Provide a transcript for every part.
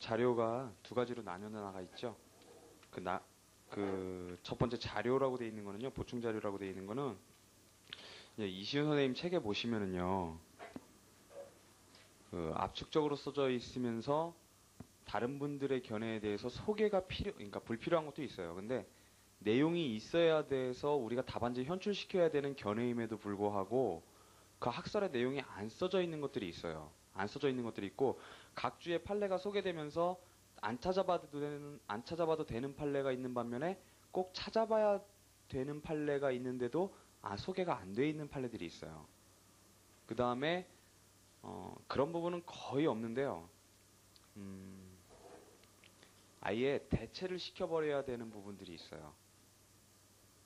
자료가 두 가지로 나뉘어 나가 있죠. 첫 번째 자료라고 돼 있는 거는요, 보충 자료라고 돼 있는 거는, 이시훈 선생님 책에 보시면은요, 압축적으로 써져 있으면서 다른 분들의 견해에 대해서 소개가 그러니까 불필요한 것도 있어요. 근데 내용이 있어야 돼서 우리가 답안지 현출시켜야 되는 견해임에도 불구하고 그 학설의 내용이 안 써져 있는 것들이 있어요. 안 써져 있는 것들이 있고 각 주의 판례가 소개되면서 안 찾아봐도 되는 판례가 있는 반면에 꼭 찾아봐야 되는 판례가 있는데도 소개가 안 돼 있는 판례들이 있어요. 그 다음에 그런 부분은 거의 없는데요. 아예 대체를 시켜버려야 되는 부분들이 있어요.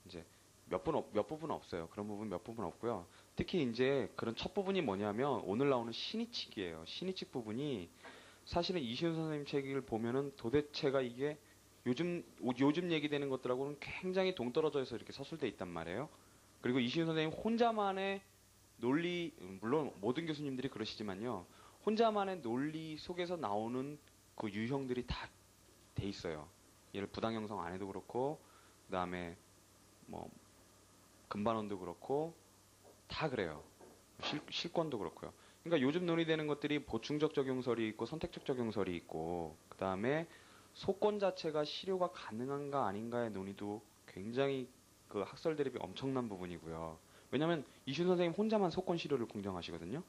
이제 몇 부분 없어요. 그런 부분 몇 부분 없고요. 특히 이제 그런 첫 부분이 뭐냐면 오늘 나오는 신의칙이에요. 신의칙 부분이 사실은 이시훈 선생님 책을 보면은 도대체가 이게 요즘 얘기되는 것들하고는 굉장히 동떨어져서 이렇게 서술돼 있단 말이에요. 그리고 이시훈 선생님 혼자만의 논리, 물론 모든 교수님들이 그러시지만요. 혼자만의 논리 속에서 나오는 그 유형들이 다 돼 있어요. 예를 부당 형성 안에도 그렇고, 그 다음에 뭐 근반원도 그렇고 다 그래요. 실권도 그렇고요. 그러니까 요즘 논의되는 것들이 보충적 적용설이 있고 선택적 적용설이 있고 그 다음에 소권 자체가 실효가 가능한가 아닌가의 논의도 굉장히 그 학설 대립이 엄청난 부분이고요. 왜냐하면 이준 선생님 혼자만 소권 실효를 공정하시거든요.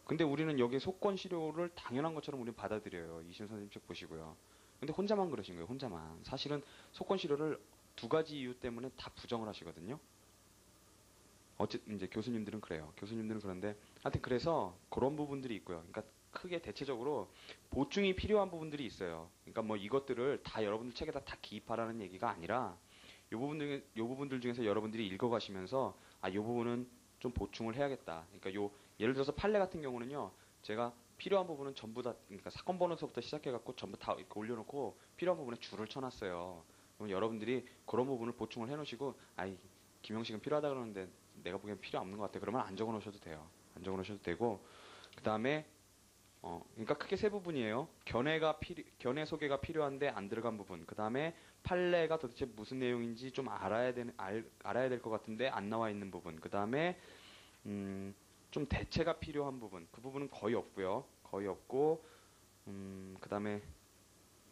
근데 우리는 여기에 소권 실효를 당연한 것처럼 우리는 받아들여요. 이준 선생님 책 보시고요. 근데 혼자만 그러신 거예요. 혼자만. 사실은 소권 실효를 두 가지 이유 때문에 다 부정을 하시거든요. 이제 교수님들은 그래요. 교수님들은 그런데, 하여튼 그래서 그런 부분들이 있고요. 그러니까 크게 대체적으로 보충이 필요한 부분들이 있어요. 그러니까 뭐 이것들을 다 여러분들 책에다 다 기입하라는 얘기가 아니라, 요 부분들 중에서 여러분들이 읽어가시면서, 요 부분은 좀 보충을 해야겠다. 그러니까 예를 들어서 판례 같은 경우는요, 제가 필요한 부분은 전부 다, 그러니까 사건 번호서부터 시작해갖고 전부 다 이렇게 올려놓고 필요한 부분에 줄을 쳐놨어요. 그럼 여러분들이 그런 부분을 보충을 해놓으시고, 김영식은 필요하다 그러는데 내가 보기엔 필요 없는 것 같아. 그러면 안 적어 놓으셔도 돼요. 안 적어 놓으셔도 되고, 그 다음에, 그러니까 크게 세 부분이에요. 견해 소개가 필요한데 안 들어간 부분. 그 다음에 판례가 도대체 무슨 내용인지 좀 알아야 될 것 같은데 안 나와 있는 부분. 그 다음에, 좀 대체가 필요한 부분. 그 부분은 거의 없고요. 거의 없고, 그 다음에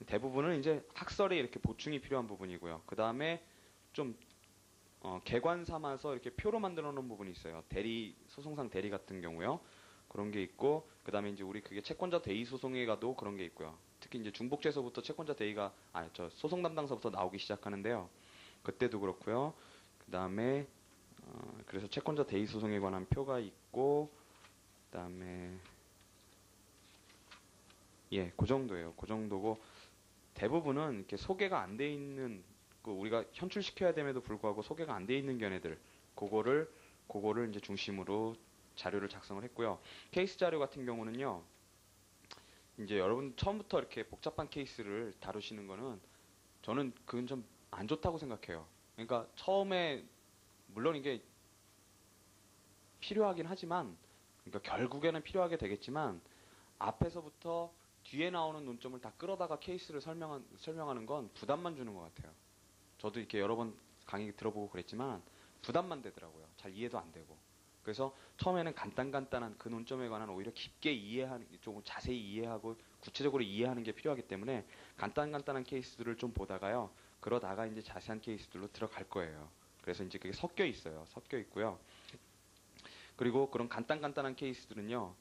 대부분은 이제 학설에 이렇게 보충이 필요한 부분이고요. 그 다음에 좀 개관 삼아서 이렇게 표로 만들어 놓은 부분이 있어요. 소송상 대리 같은 경우요. 그런 게 있고, 그 다음에 이제 우리 그게 채권자 대의 소송에 가도 그런 게 있고요. 특히 이제 중복제서부터 채권자 대의가, 소송 담당서부터 나오기 시작하는데요. 그때도 그렇고요. 그 다음에, 그래서 채권자 대의 소송에 관한 표가 있고, 그 다음에, 그 정도예요. 그 정도고, 대부분은 이렇게 소개가 안 돼 있는, 우리가 현출시켜야 됨에도 불구하고 소개가 안 돼 있는 견해들, 그거를 이제 중심으로 자료를 작성을 했고요. 케이스 자료 같은 경우는요, 이제 여러분 처음부터 이렇게 복잡한 케이스를 다루시는 거는 저는 그건 좀 안 좋다고 생각해요. 그러니까 처음에, 물론 이게 필요하긴 하지만, 그러니까 결국에는 필요하게 되겠지만, 앞에서부터 뒤에 나오는 논점을 다 끌어다가 케이스를 설명하는 건 부담만 주는 것 같아요. 저도 이렇게 여러 번 강의 들어보고 그랬지만 부담만 되더라고요. 잘 이해도 안 되고. 그래서 처음에는 간단한 그 논점에 관한 오히려 깊게 조금 자세히 이해하고 구체적으로 이해하는 게 필요하기 때문에 간단한 케이스들을 좀 보다가요. 그러다가 이제 자세한 케이스들로 들어갈 거예요. 그래서 이제 그게 섞여 있어요. 섞여 있고요. 그리고 그런 간단한 케이스들은요.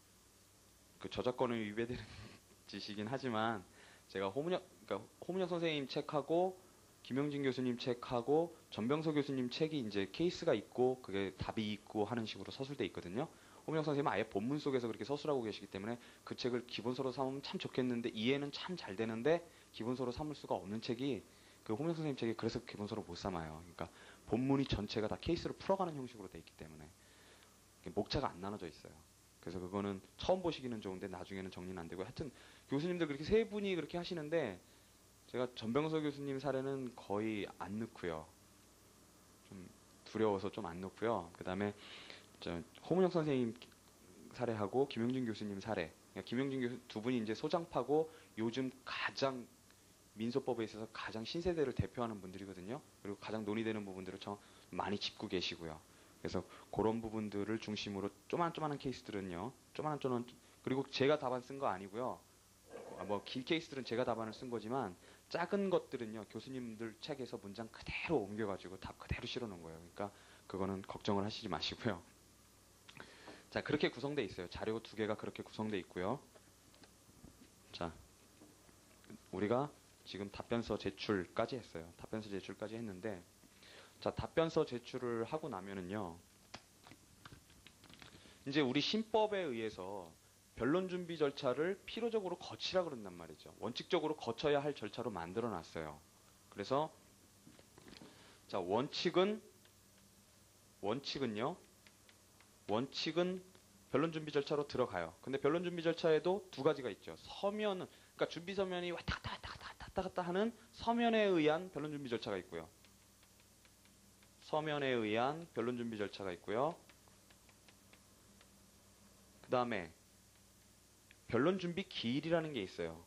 그 저작권에 위배되는 짓이긴 하지만 제가 그러니까 호문혁 선생님 책하고 김영진 교수님 책하고 전병서 교수님 책이 이제 케이스가 있고 그게 답이 있고 하는 식으로 서술돼 있거든요. 호문혁 선생님은 아예 본문 속에서 그렇게 서술하고 계시기 때문에 그 책을 기본서로 삼으면 참 좋겠는데 이해는 참 잘 되는데 기본서로 삼을 수가 없는 책이 그 호문혁 선생님 책이 그래서 기본서로 못 삼아요. 그러니까 본문이 전체가 다 케이스를 풀어가는 형식으로 돼 있기 때문에 목차가 안 나눠져 있어요. 그래서 그거는 처음 보시기는 좋은데 나중에는 정리는 안 되고 하여튼 교수님들 그렇게 세 분이 그렇게 하시는데 제가 전병서 교수님 사례는 거의 안 넣고요. 좀 두려워서 좀 안 넣고요. 그 다음에 호문혁 선생님 사례하고 김영진 교수님 사례. 그러니까 김영진 교수 두 분이 이제 소장파고 요즘 가장 민소법에 있어서 가장 신세대를 대표하는 분들이거든요. 그리고 가장 논의되는 부분들을 많이 짚고 계시고요. 그래서 그런 부분들을 중심으로 쪼만쪼만한 케이스들은요. 쪼만쪼만 그리고 제가 답안 쓴 거 아니고요. 뭐 긴 케이스들은 제가 답안을 쓴 거지만 작은 것들은요. 교수님들 책에서 문장 그대로 옮겨가지고 답 그대로 실어놓은 거예요. 그러니까 그거는 걱정을 하시지 마시고요. 자, 그렇게 구성되어 있어요. 자료 두 개가 그렇게 구성되어 있고요. 자, 우리가 지금 답변서 제출까지 했어요. 답변서 제출까지 했는데, 자, 답변서 제출을 하고 나면은요, 이제 우리 신법에 의해서 변론 준비 절차를 필요적으로 거치라 그런단 말이죠. 원칙적으로 거쳐야 할 절차로 만들어 놨어요. 그래서, 자, 원칙은요, 원칙은 변론 준비 절차로 들어가요. 근데 변론 준비 절차에도 두 가지가 있죠. 서면은, 그러니까 준비 서면이 왔다 갔다 하는 서면에 의한 변론 준비 절차가 있고요. 서면에 의한 변론 준비 절차가 있고요. 그 다음에 변론 준비 기일이라는 게 있어요.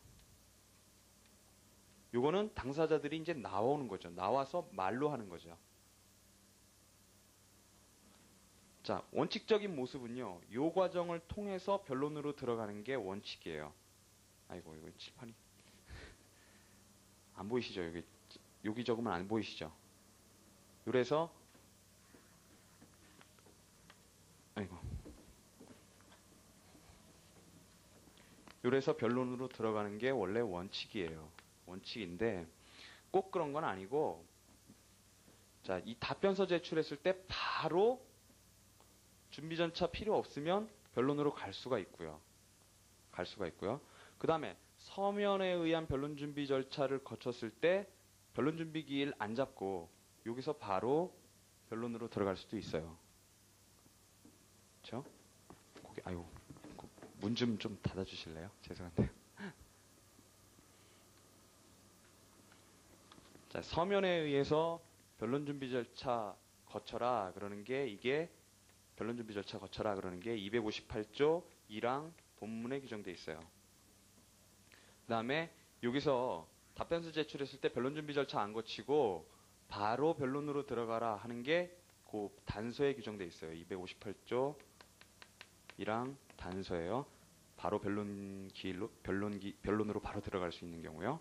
요거는 당사자들이 이제 나오는 거죠. 나와서 말로 하는 거죠. 자, 원칙적인 모습은요. 요 과정을 통해서 변론으로 들어가는 게 원칙이에요. 아이고, 이거 칠판이 안 보이시죠? 여기 적으면 안 보이시죠? 그래서 아이고. 그래서 변론으로 들어가는 게 원래 원칙이에요. 원칙인데 꼭 그런 건 아니고, 자, 이 답변서 제출했을 때 바로 준비 절차 필요 없으면 변론으로 갈 수가 있고요. 그 다음에 서면에 의한 변론 준비 절차를 거쳤을 때 변론 준비 기일 안 잡고 여기서 바로 변론으로 들어갈 수도 있어요. 그렇죠? 아유, 문 좀 닫아주실래요? 죄송한데요. 자, 서면에 의해서 변론 준비 절차 거쳐라 그러는 게 이게 변론 준비 절차 거쳐라 그러는 게 258조 1항 본문에 규정되어 있어요. 그 다음에 여기서 답변서 제출했을 때 변론 준비 절차 안 거치고 바로 변론으로 들어가라 하는 게 그 단서에 규정되어 있어요. 258조 1항 단서예요. 바로 변론으로 바로 들어갈 수 있는 경우요.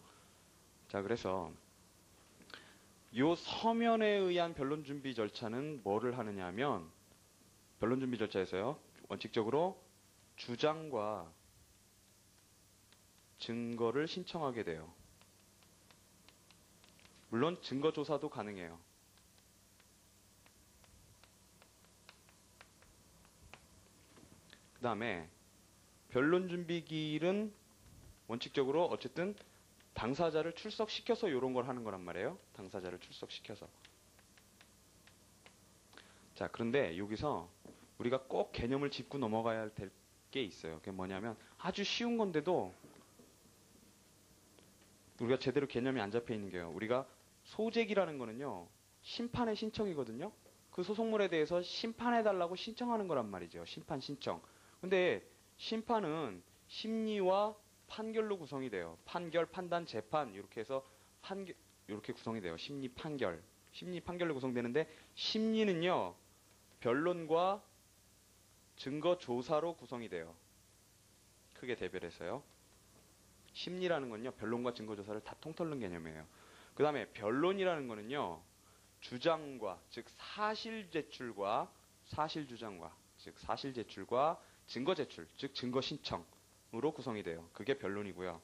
자, 그래서 요 서면에 의한 변론 준비 절차는 뭐를 하느냐 하면 변론 준비 절차에서요. 원칙적으로 주장과 증거를 신청하게 돼요. 물론 증거 조사도 가능해요. 그 다음에 변론 준비 기일은 원칙적으로 어쨌든 당사자를 출석시켜서 이런 걸 하는 거란 말이에요. 당사자를 출석시켜서. 자, 그런데 여기서 우리가 꼭 개념을 짚고 넘어가야 될 게 있어요. 그게 뭐냐면 아주 쉬운 건데도 우리가 제대로 개념이 안 잡혀 있는 게요. 우리가 소재기라는 거는요. 심판의 신청이거든요. 그 소송물에 대해서 심판해달라고 신청하는 거란 말이죠. 심판 신청. 근데 심판은 심리와 판결로 구성이 돼요. 판결, 판단, 재판 이렇게 해서 이렇게 구성이 돼요. 심리, 판결. 심리, 판결로 구성되는데 심리는요. 변론과 증거 조사로 구성이 돼요. 크게 대별해서요. 심리라는 건요. 변론과 증거 조사를 다 통틀는 개념이에요. 그 다음에 변론이라는 거는요. 주장과 즉 사실 제출과 사실 주장과 즉 사실 제출과 증거 제출 즉 증거 신청으로 구성이 돼요. 그게 변론이고요.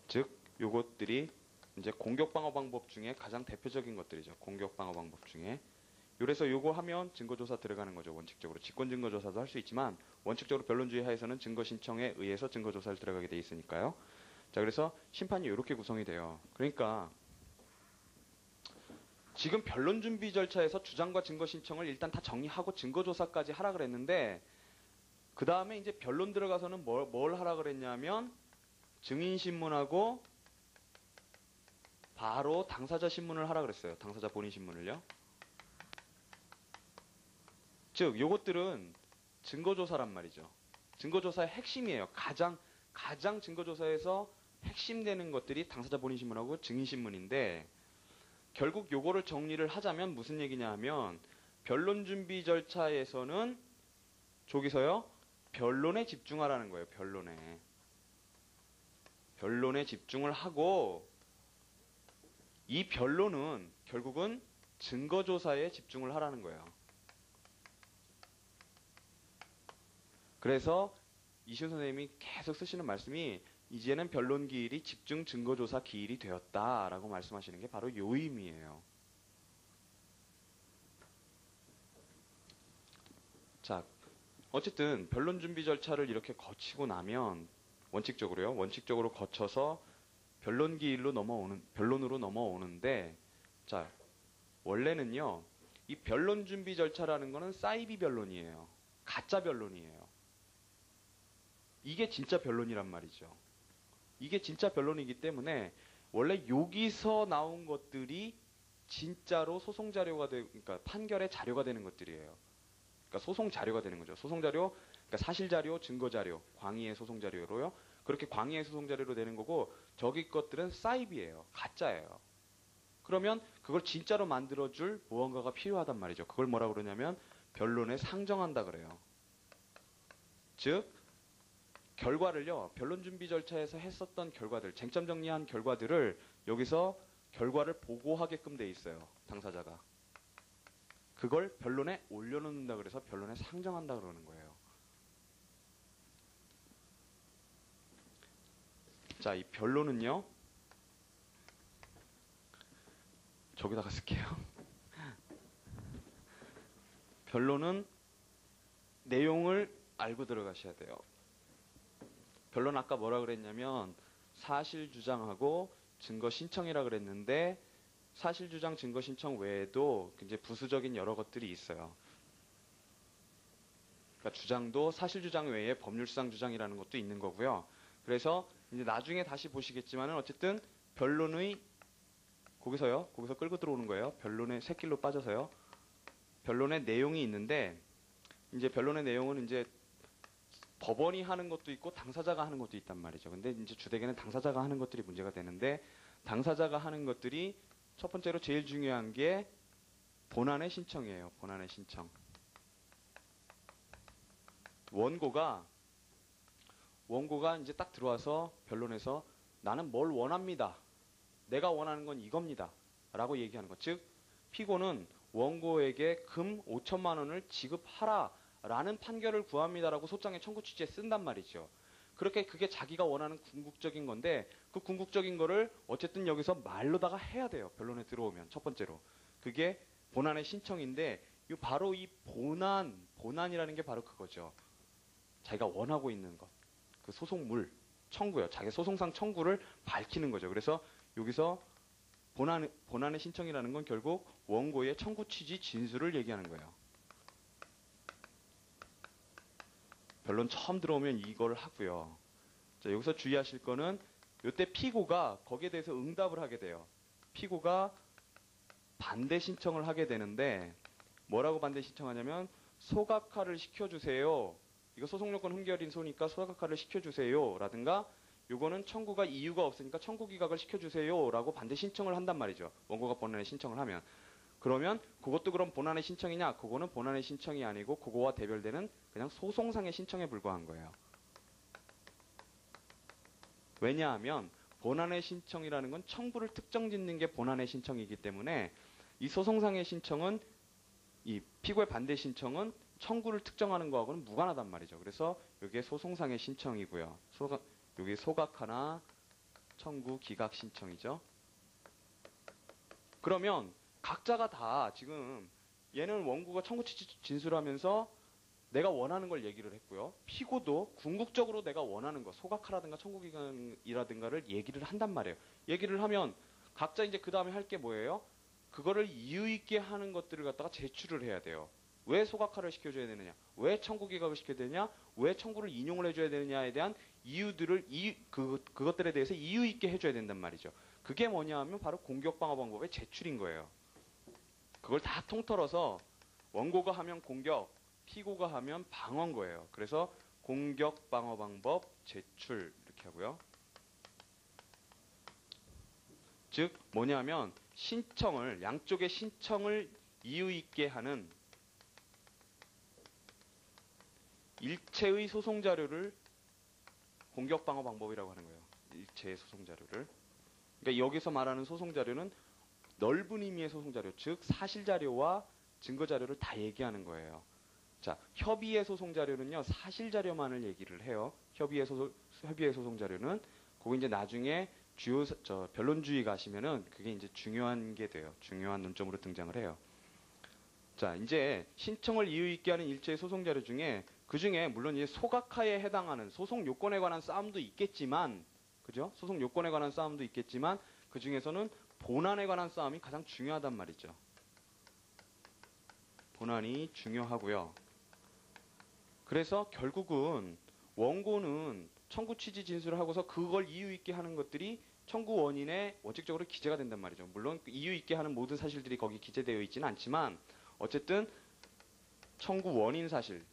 즉 요것들이 이제 공격 방어 방법 중에 가장 대표적인 것들이죠. 공격 방어 방법 중에. 그래서 요거 하면 증거조사 들어가는 거죠. 원칙적으로. 직권증거조사도 할 수 있지만 원칙적으로 변론주의 하에서는 증거 신청에 의해서 증거조사를 들어가게 돼 있으니까요. 자, 그래서 심판이 이렇게 구성이 돼요. 그러니까 지금 변론 준비 절차에서 주장과 증거 신청을 일단 다 정리하고 증거조사까지 하라 그랬는데 그 다음에 이제 변론 들어가서는 뭘 하라 그랬냐면 증인 신문하고 바로 당사자 신문을 하라 그랬어요. 당사자 본인 신문을요. 즉 요것들은 증거조사란 말이죠. 증거조사의 핵심이에요. 가장 증거조사에서 핵심되는 것들이 당사자 본인신문하고 증인신문인데 결국 요거를 정리를 하자면 무슨 얘기냐 하면 변론 준비 절차에서는 저기서요 변론에 집중하라는 거예요. 변론에 집중을 하고 이 변론은 결국은 증거조사에 집중을 하라는 거예요. 그래서 이시훈 선생님이 계속 쓰시는 말씀이 이제는 변론 기일이 집중 증거조사 기일이 되었다라고 말씀하시는 게 바로 요 의미예요. 자, 어쨌든 변론 준비 절차를 이렇게 거치고 나면 원칙적으로 거쳐서 변론으로 넘어오는데 자, 원래는요. 이 변론 준비 절차라는 거는 사이비 변론이에요. 가짜 변론이에요. 이게 진짜 변론이란 말이죠. 이게 진짜 변론이기 때문에 원래 여기서 나온 것들이 진짜로 소송 자료가 그러니까 판결의 자료가 되는 것들이에요. 그러니까 소송 자료가 되는 거죠. 소송 자료, 그러니까 사실 자료, 증거 자료, 광의의 소송 자료로요. 그렇게 광의의 소송 자료로 되는 거고 저기 것들은 사이비예요. 가짜예요. 그러면 그걸 진짜로 만들어줄 무언가가 필요하단 말이죠. 그걸 뭐라고 그러냐면 변론에 상정한다 그래요. 즉 결과를요. 변론 준비 절차에서 했었던 결과들, 쟁점 정리한 결과들을 여기서 결과를 보고하게끔 돼 있어요. 당사자가. 그걸 변론에 올려놓는다 그래서 변론에 상정한다 그러는 거예요. 자, 이 변론은요. 저기다가 쓸게요. 변론은 내용을 알고 들어가셔야 돼요. 변론 아까 뭐라 그랬냐면 사실 주장하고 증거 신청이라 그랬는데 사실 주장, 증거 신청 외에도 이제 부수적인 여러 것들이 있어요. 그러니까 주장도 사실 주장 외에 법률상 주장이라는 것도 있는 거고요. 그래서 이제 나중에 다시 보시겠지만은 어쨌든 변론의 거기서 끌고 들어오는 거예요. 변론의 새길로 빠져서요. 변론의 내용이 있는데 이제 변론의 내용은 이제 법원이 하는 것도 있고 당사자가 하는 것도 있단 말이죠. 근데 이제 주되게는 당사자가 하는 것들이 문제가 되는데 당사자가 하는 것들이 첫 번째로 제일 중요한 게 본안의 신청이에요. 본안의 신청. 원고가 이제 딱 들어와서 변론에서 나는 뭘 원합니다. 내가 원하는 건 이겁니다. 라고 얘기하는 것. 즉 피고는 원고에게 금 5천만 원을 지급하라 라는 판결을 구합니다라고 소장의 청구 취지에 쓴단 말이죠. 그렇게 그게 자기가 원하는 궁극적인 건데 그 궁극적인 거를 어쨌든 여기서 말로다가 해야 돼요. 변론에 들어오면 첫 번째로. 그게 본안의 신청인데 바로 이 본안이라는 게 바로 그거죠. 자기가 원하고 있는 것. 그 소송물, 청구요. 자기 소송상 청구를 밝히는 거죠. 그래서 여기서 본안의 신청이라는 건 결국 원고의 청구 취지 진술을 얘기하는 거예요. 변론 처음 들어오면 이걸 하고요. 자, 여기서 주의하실 거는 이때 피고가 거기에 대해서 응답을 하게 돼요. 피고가 반대 신청을 하게 되는데 뭐라고 반대 신청하냐면 소각화를 시켜주세요. 이거 소송요건 흠결인 소니까 소각화를 시켜주세요. 라든가 요거는 청구가 이유가 없으니까 청구 기각을 시켜주세요. 라고 반대 신청을 한단 말이죠. 원고가 본안에 신청을 하면. 그러면 그것도 그럼 본안의 신청이냐? 그거는 본안의 신청이 아니고 그거와 대별되는 그냥 소송상의 신청에 불과한 거예요. 왜냐하면 본안의 신청이라는 건 청구를 특정 짓는 게 본안의 신청이기 때문에 이 소송상의 신청은 이 피고의 반대 신청은 청구를 특정하는 거하고는 무관하단 말이죠. 그래서 이게 소송상의 신청이고요. 여기 소각하나 청구 기각 신청이죠. 그러면 각자가 다 지금 얘는 원고가 청구 취지 진술하면서 내가 원하는 걸 얘기를 했고요. 피고도 궁극적으로 내가 원하는 거 소각하라든가 청구 기각이라든가를 얘기를 한단 말이에요. 얘기를 하면 각자 이제 그 다음에 할 게 뭐예요? 그거를 이유 있게 하는 것들을 갖다가 제출을 해야 돼요. 왜 소각화를 시켜줘야 되느냐? 왜 청구 기각을 시켜야 되느냐? 왜 청구를 인용을 해줘야 되느냐에 대한 이유들을 그것들에 대해서 이유 있게 해줘야 된단 말이죠. 그게 뭐냐 하면 바로 공격방어방법의 제출인 거예요. 그걸 다 통틀어서 원고가 하면 공격, 피고가 하면 방어인 거예요. 그래서 공격 방어 방법 제출 이렇게 하고요. 즉 뭐냐면 신청을 양쪽의 신청을 이유 있게 하는 일체의 소송 자료를 공격 방어 방법이라고 하는 거예요. 일체의 소송 자료를. 그러니까 여기서 말하는 소송 자료는 넓은 의미의 소송 자료, 즉 사실 자료와 증거 자료를 다 얘기하는 거예요. 자, 협의의 소송 자료는요, 사실 자료만을 얘기를 해요. 협의의 소송 자료는 그거 이제 나중에 변론주의 가시면은 그게 이제 중요한 게 돼요. 중요한 논점으로 등장을 해요. 자, 이제 신청을 이유 있게 하는 일체의 소송 자료 중에 그 중에 물론 이제 소각하에 해당하는 소송 요건에 관한 싸움도 있겠지만, 그죠? 소송 요건에 관한 싸움도 있겠지만 그 중에서는 본안에 관한 싸움이 가장 중요하단 말이죠. 본안이 중요하고요. 그래서 결국은 원고는 청구 취지 진술을 하고서 그걸 이유 있게 하는 것들이 청구 원인에 원칙적으로 기재가 된단 말이죠. 물론 이유 있게 하는 모든 사실들이 거기 기재되어 있지는 않지만 어쨌든 청구 원인 사실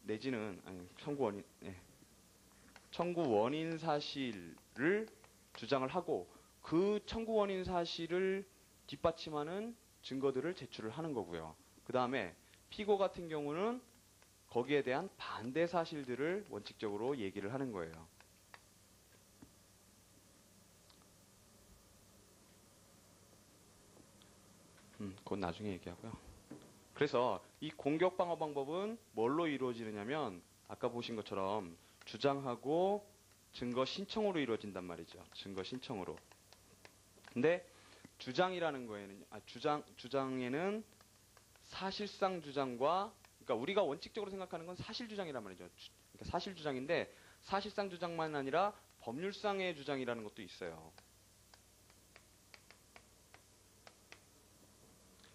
내지는 청구 원인 사실을 주장을 하고 그 청구 원인 사실을 뒷받침하는 증거들을 제출을 하는 거고요. 그 다음에 피고 같은 경우는 거기에 대한 반대 사실들을 원칙적으로 얘기를 하는 거예요. 그건 나중에 얘기하고요. 그래서 이 공격 방어 방법은 뭘로 이루어지느냐면 아까 보신 것처럼 주장하고 증거 신청으로 이루어진단 말이죠. 증거 신청으로. 근데 주장이라는 거에는 주장에는 사실상 주장과 그러니까 우리가 원칙적으로 생각하는 건 사실 주장이란 말이죠. 그러니까 사실 주장인데 사실상 주장만 아니라 법률상의 주장이라는 것도 있어요.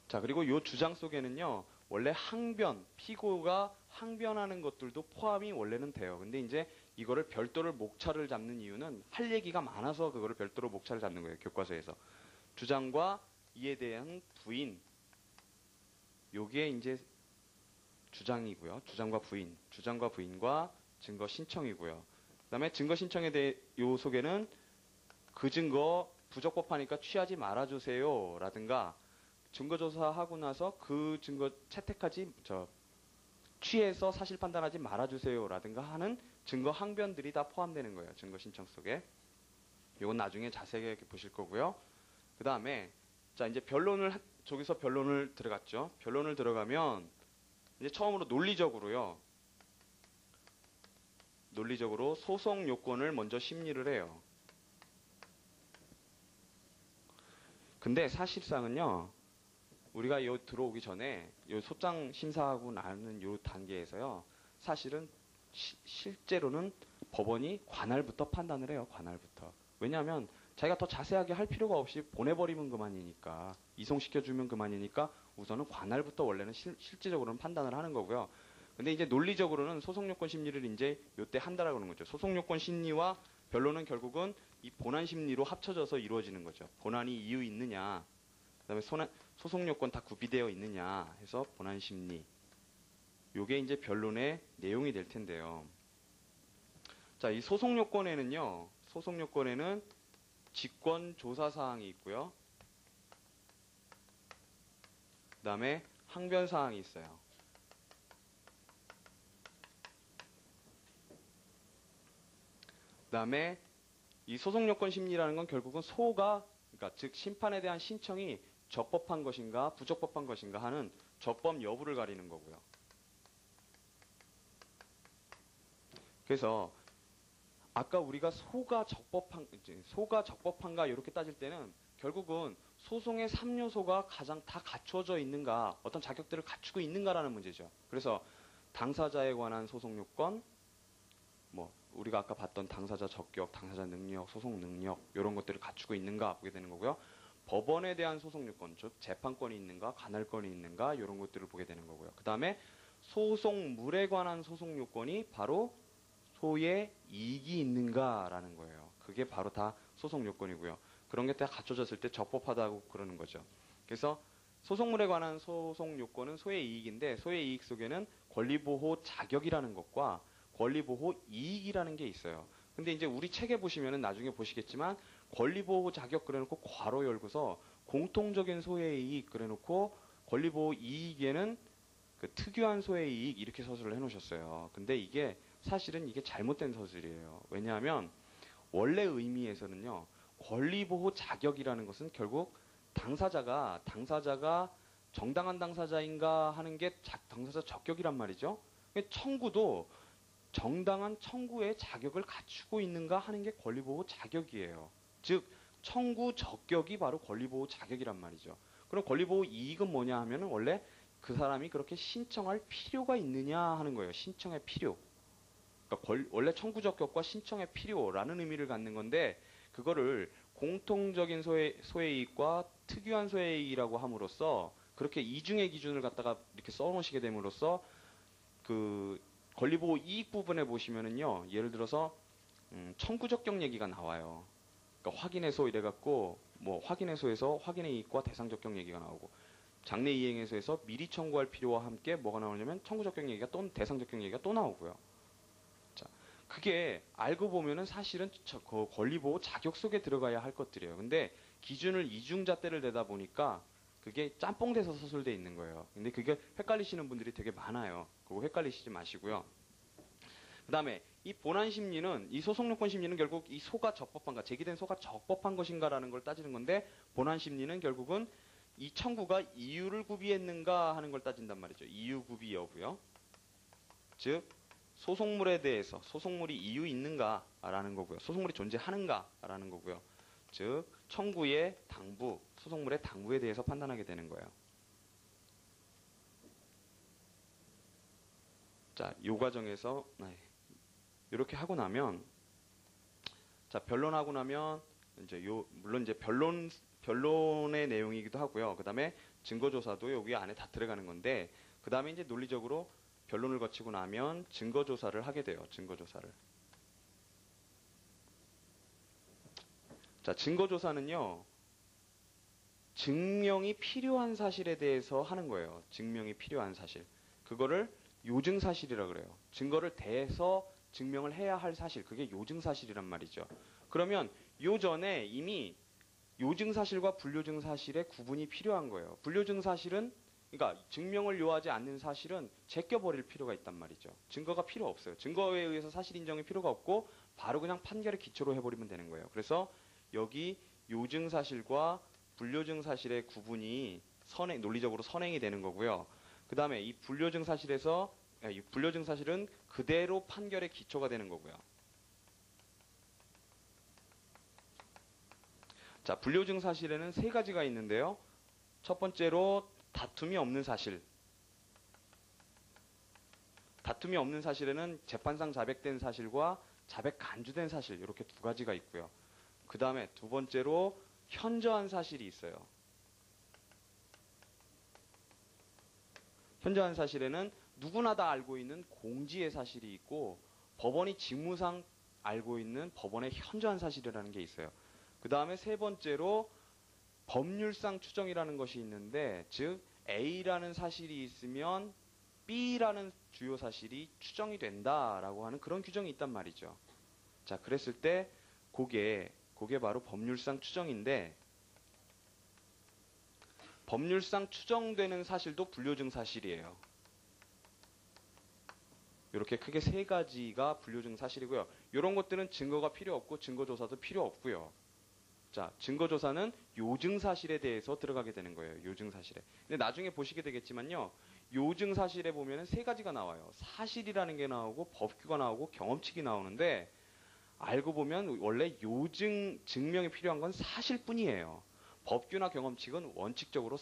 자, 그리고 이 주장 속에는요, 원래 항변, 피고가 항변하는 것들도 포함이 원래는 돼요. 근데 이제 이거를 별도로 목차를 잡는 이유는 할 얘기가 많아서 그거를 별도로 목차를 잡는 거예요. 교과서에서. 주장과 이에 대한 부인. 요게 이제 주장이고요. 주장과 부인과 증거 신청이고요. 그 다음에 증거 신청에 대해 요 속에는 그 증거 부적법하니까 취하지 말아주세요. 라든가 증거조사하고 나서 그 증거 취해서 사실 판단하지 말아주세요. 라든가 하는 증거 항변들이 다 포함되는 거예요. 증거 신청 속에. 이건 나중에 자세하게 보실 거고요. 그 다음에 자 이제 저기서 변론을 들어갔죠. 변론을 들어가면 이제 처음으로 논리적으로 소송 요건을 먼저 심리를 해요. 근데 사실상은요, 우리가 들어오기 전에 소장 심사하고 나는 요 단계에서요, 사실은 실제로는 법원이 관할부터 판단을 해요. 관할부터. 왜냐하면 자기가 더 자세하게 할 필요가 없이 보내버리면 그만이니까, 이송시켜주면 그만이니까 우선은 관할부터 원래는 실질적으로는 판단을 하는 거고요. 근데 이제 논리적으로는 소송요건 심리를 이제 요때 한다라고 하는 거죠. 소송요건 심리와 변론은 결국은 이 본안 심리로 합쳐져서 이루어지는 거죠. 본안이 이유 있느냐, 그다음에 소송요건 다 구비되어 있느냐 해서 본안 심리. 요게 이제 변론의 내용이 될 텐데요. 자, 이 소송요건에는 직권 조사 사항이 있고요. 그다음에 항변 사항이 있어요. 그다음에 이 소송요건 심리라는 건 결국은 그러니까 즉 심판에 대한 신청이 적법한 것인가 부적법한 것인가 하는 적법 여부를 가리는 거고요. 그래서 아까 우리가 소가 적법한가 이렇게 따질 때는 결국은 소송의 3요소가 가장 다 갖춰져 있는가, 어떤 자격들을 갖추고 있는가라는 문제죠. 그래서 당사자에 관한 소송 요건, 우리가 아까 봤던 당사자 적격, 당사자 능력, 소송 능력 이런 것들을 갖추고 있는가 보게 되는 거고요. 법원에 대한 소송 요건, 즉 재판권이 있는가, 관할권이 있는가 이런 것들을 보게 되는 거고요. 그 다음에 소송물에 관한 소송 요건이 바로 소의 이익이 있는가라는 거예요. 그게 바로 다 소송 요건이고요. 그런 게 다 갖춰졌을 때 적법하다고 그러는 거죠. 그래서 소송물에 관한 소송 요건은 소의 이익인데 소의 이익 속에는 권리보호 자격이라는 것과 권리보호 이익이라는 게 있어요. 근데 이제 우리 책에 보시면은 나중에 보시겠지만 권리보호 자격 그래놓고 괄호 열고서 공통적인 소외 이익 그래놓고 권리보호 이익에는 그 특유한 소외 이익 이렇게 서술을 해놓으셨어요. 근데 이게 사실은 이게 잘못된 서술이에요. 왜냐하면 원래 의미에서는요, 권리보호 자격이라는 것은 결국 당사자가 정당한 당사자인가 하는 게 당사자 적격이란 말이죠. 청구도 정당한 청구의 자격을 갖추고 있는가 하는 게 권리보호 자격이에요. 즉 청구 적격이 바로 권리보호 자격이란 말이죠. 그럼 권리보호 이익은 뭐냐 하면은 원래 그 사람이 그렇게 신청할 필요가 있느냐 하는 거예요. 신청의 필요. 그러니까 원래 청구 적격과 신청의 필요라는 의미를 갖는 건데 그거를 공통적인 소외이익과 특유한 소외이익이라고 함으로써 그렇게 이중의 기준을 갖다가 이렇게 써놓으시게 됨으로써 그 권리보호 이익 부분에 보시면은요, 예를 들어서 청구 적격 얘기가 나와요. 그러니까 확인해소 이래갖고 뭐 확인해소에서 확인의 이익과 대상 적격 얘기가 나오고 장래 이행해소에서 미리 청구할 필요와 함께 뭐가 나오냐면 청구 적격 얘기가 또 대상 적격 얘기가 또 나오고요. 자, 그게 알고 보면은 사실은 그 권리보호 자격 속에 들어가야 할 것들이에요. 근데 기준을 이중잣대를 대다 보니까 그게 짬뽕돼서 서술돼 있는 거예요. 근데 그게 헷갈리시는 분들이 되게 많아요. 그거 헷갈리시지 마시고요. 그 다음에 이 본안 심리는, 이 소송요건 심리는 결국 이 소가 적법한가, 제기된 소가 적법한 것인가라는 걸 따지는 건데, 본안 심리는 결국은 이 청구가 이유를 구비했는가 하는 걸 따진단 말이죠. 이유 구비 여부요. 즉, 소송물에 대해서 소송물이 이유 있는가라는 거고요. 소송물이 존재하는가라는 거고요. 즉, 청구의 당부, 소송물의 당부에 대해서 판단하게 되는 거예요. 자, 요 과정에서 이렇게 하고 나면, 자, 변론하고 나면 이제 물론 이제 변론의 내용이기도 하고요. 그다음에 증거조사도 여기 안에 다 들어가는 건데, 그다음에 이제 논리적으로 변론을 거치고 나면 증거조사를 하게 돼요. 증거조사를. 자, 증거조사는요, 증명이 필요한 사실에 대해서 하는 거예요. 증명이 필요한 사실. 그거를 요증사실이라 그래요. 증거를 대해서 증명을 해야 할 사실. 그게 요증사실이란 말이죠. 그러면 요전에 이미 요증사실과 불요증사실의 구분이 필요한 거예요. 불요증사실은, 그러니까 증명을 요하지 않는 사실은 제껴버릴 필요가 있단 말이죠. 증거가 필요 없어요. 증거에 의해서 사실 인정이 필요가 없고 바로 그냥 판결의 기초로 해버리면 되는 거예요. 그래서 여기 요증사실과 불요증사실의 구분이 논리적으로 선행이 되는 거고요. 그 다음에 이 불요증사실은 그대로 판결의 기초가 되는 거고요. 자, 불요증사실에는 세 가지가 있는데요. 첫 번째로 다툼이 없는 사실. 다툼이 없는 사실에는 재판상 자백된 사실과 자백 간주된 사실 이렇게 두 가지가 있고요. 그 다음에 두 번째로 현저한 사실이 있어요. 현저한 사실에는 누구나 다 알고 있는 공지의 사실이 있고 법원이 직무상 알고 있는 법원의 현저한 사실이라는 게 있어요. 그 다음에 세 번째로 법률상 추정이라는 것이 있는데, 즉 A라는 사실이 있으면 B라는 주요 사실이 추정이 된다라고 하는 그런 규정이 있단 말이죠. 자, 그랬을 때 그게 바로 법률상 추정인데, 법률상 추정되는 사실도 불요증 사실이에요. 이렇게 크게 세 가지가 불요증 사실이고요. 이런 것들은 증거가 필요 없고 증거조사도 필요 없고요. 자, 증거조사는 요증사실에 대해서 들어가게 되는 거예요. 요증사실에. 근데 나중에 보시게 되겠지만요. 요증사실에 보면은 세 가지가 나와요. 사실이라는 게 나오고 법규가 나오고 경험칙이 나오는데, 알고 보면 원래 증명이 필요한 건 사실뿐이에요. 법규나 경험칙은 원칙적으로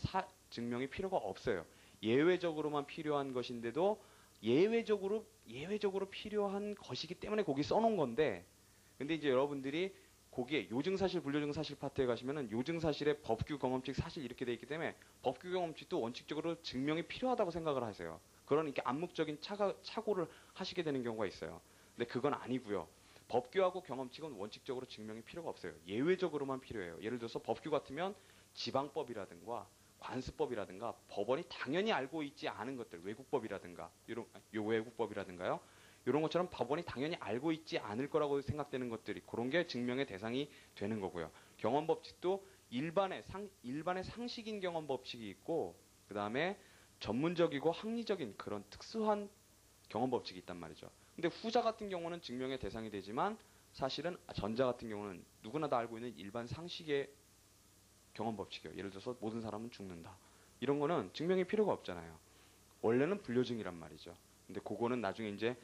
증명이 필요가 없어요. 예외적으로만 필요한 것인데도 예외적으로 필요한 것이기 때문에 거기 써놓은 건데, 근데 이제 여러분들이 거기에 요증사실, 불요증사실 파트에 가시면은 요증사실에 법규, 경험칙, 사실 이렇게 돼 있기 때문에 법규, 경험칙도 원칙적으로 증명이 필요하다고 생각을 하세요. 그러니까 암묵적인 착오를 하시게 되는 경우가 있어요. 근데 그건 아니고요. 법규하고 경험칙은 원칙적으로 증명이 필요가 없어요. 예외적으로만 필요해요. 예를 들어서 법규 같으면 지방법이라든가 관습법이라든가 법원이 당연히 알고 있지 않은 것들, 외국법이라든가 외국법이라든가요. 이런 것처럼 법원이 당연히 알고 있지 않을 거라고 생각되는 것들이 그런 게 증명의 대상이 되는 거고요. 경험 법칙도 일반의 상식인 경험 법칙이 있고 그 다음에 전문적이고 합리적인 그런 특수한 경험 법칙이 있단 말이죠. 근데 후자 같은 경우는 증명의 대상이 되지만 사실은 전자 같은 경우는 누구나 다 알고 있는 일반 상식의 경험 법칙이에요. 예를 들어서 모든 사람은 죽는다. 이런 거는 증명이 필요가 없잖아요. 원래는 불료증이란 말이죠. 근데 그거는 나중에 이제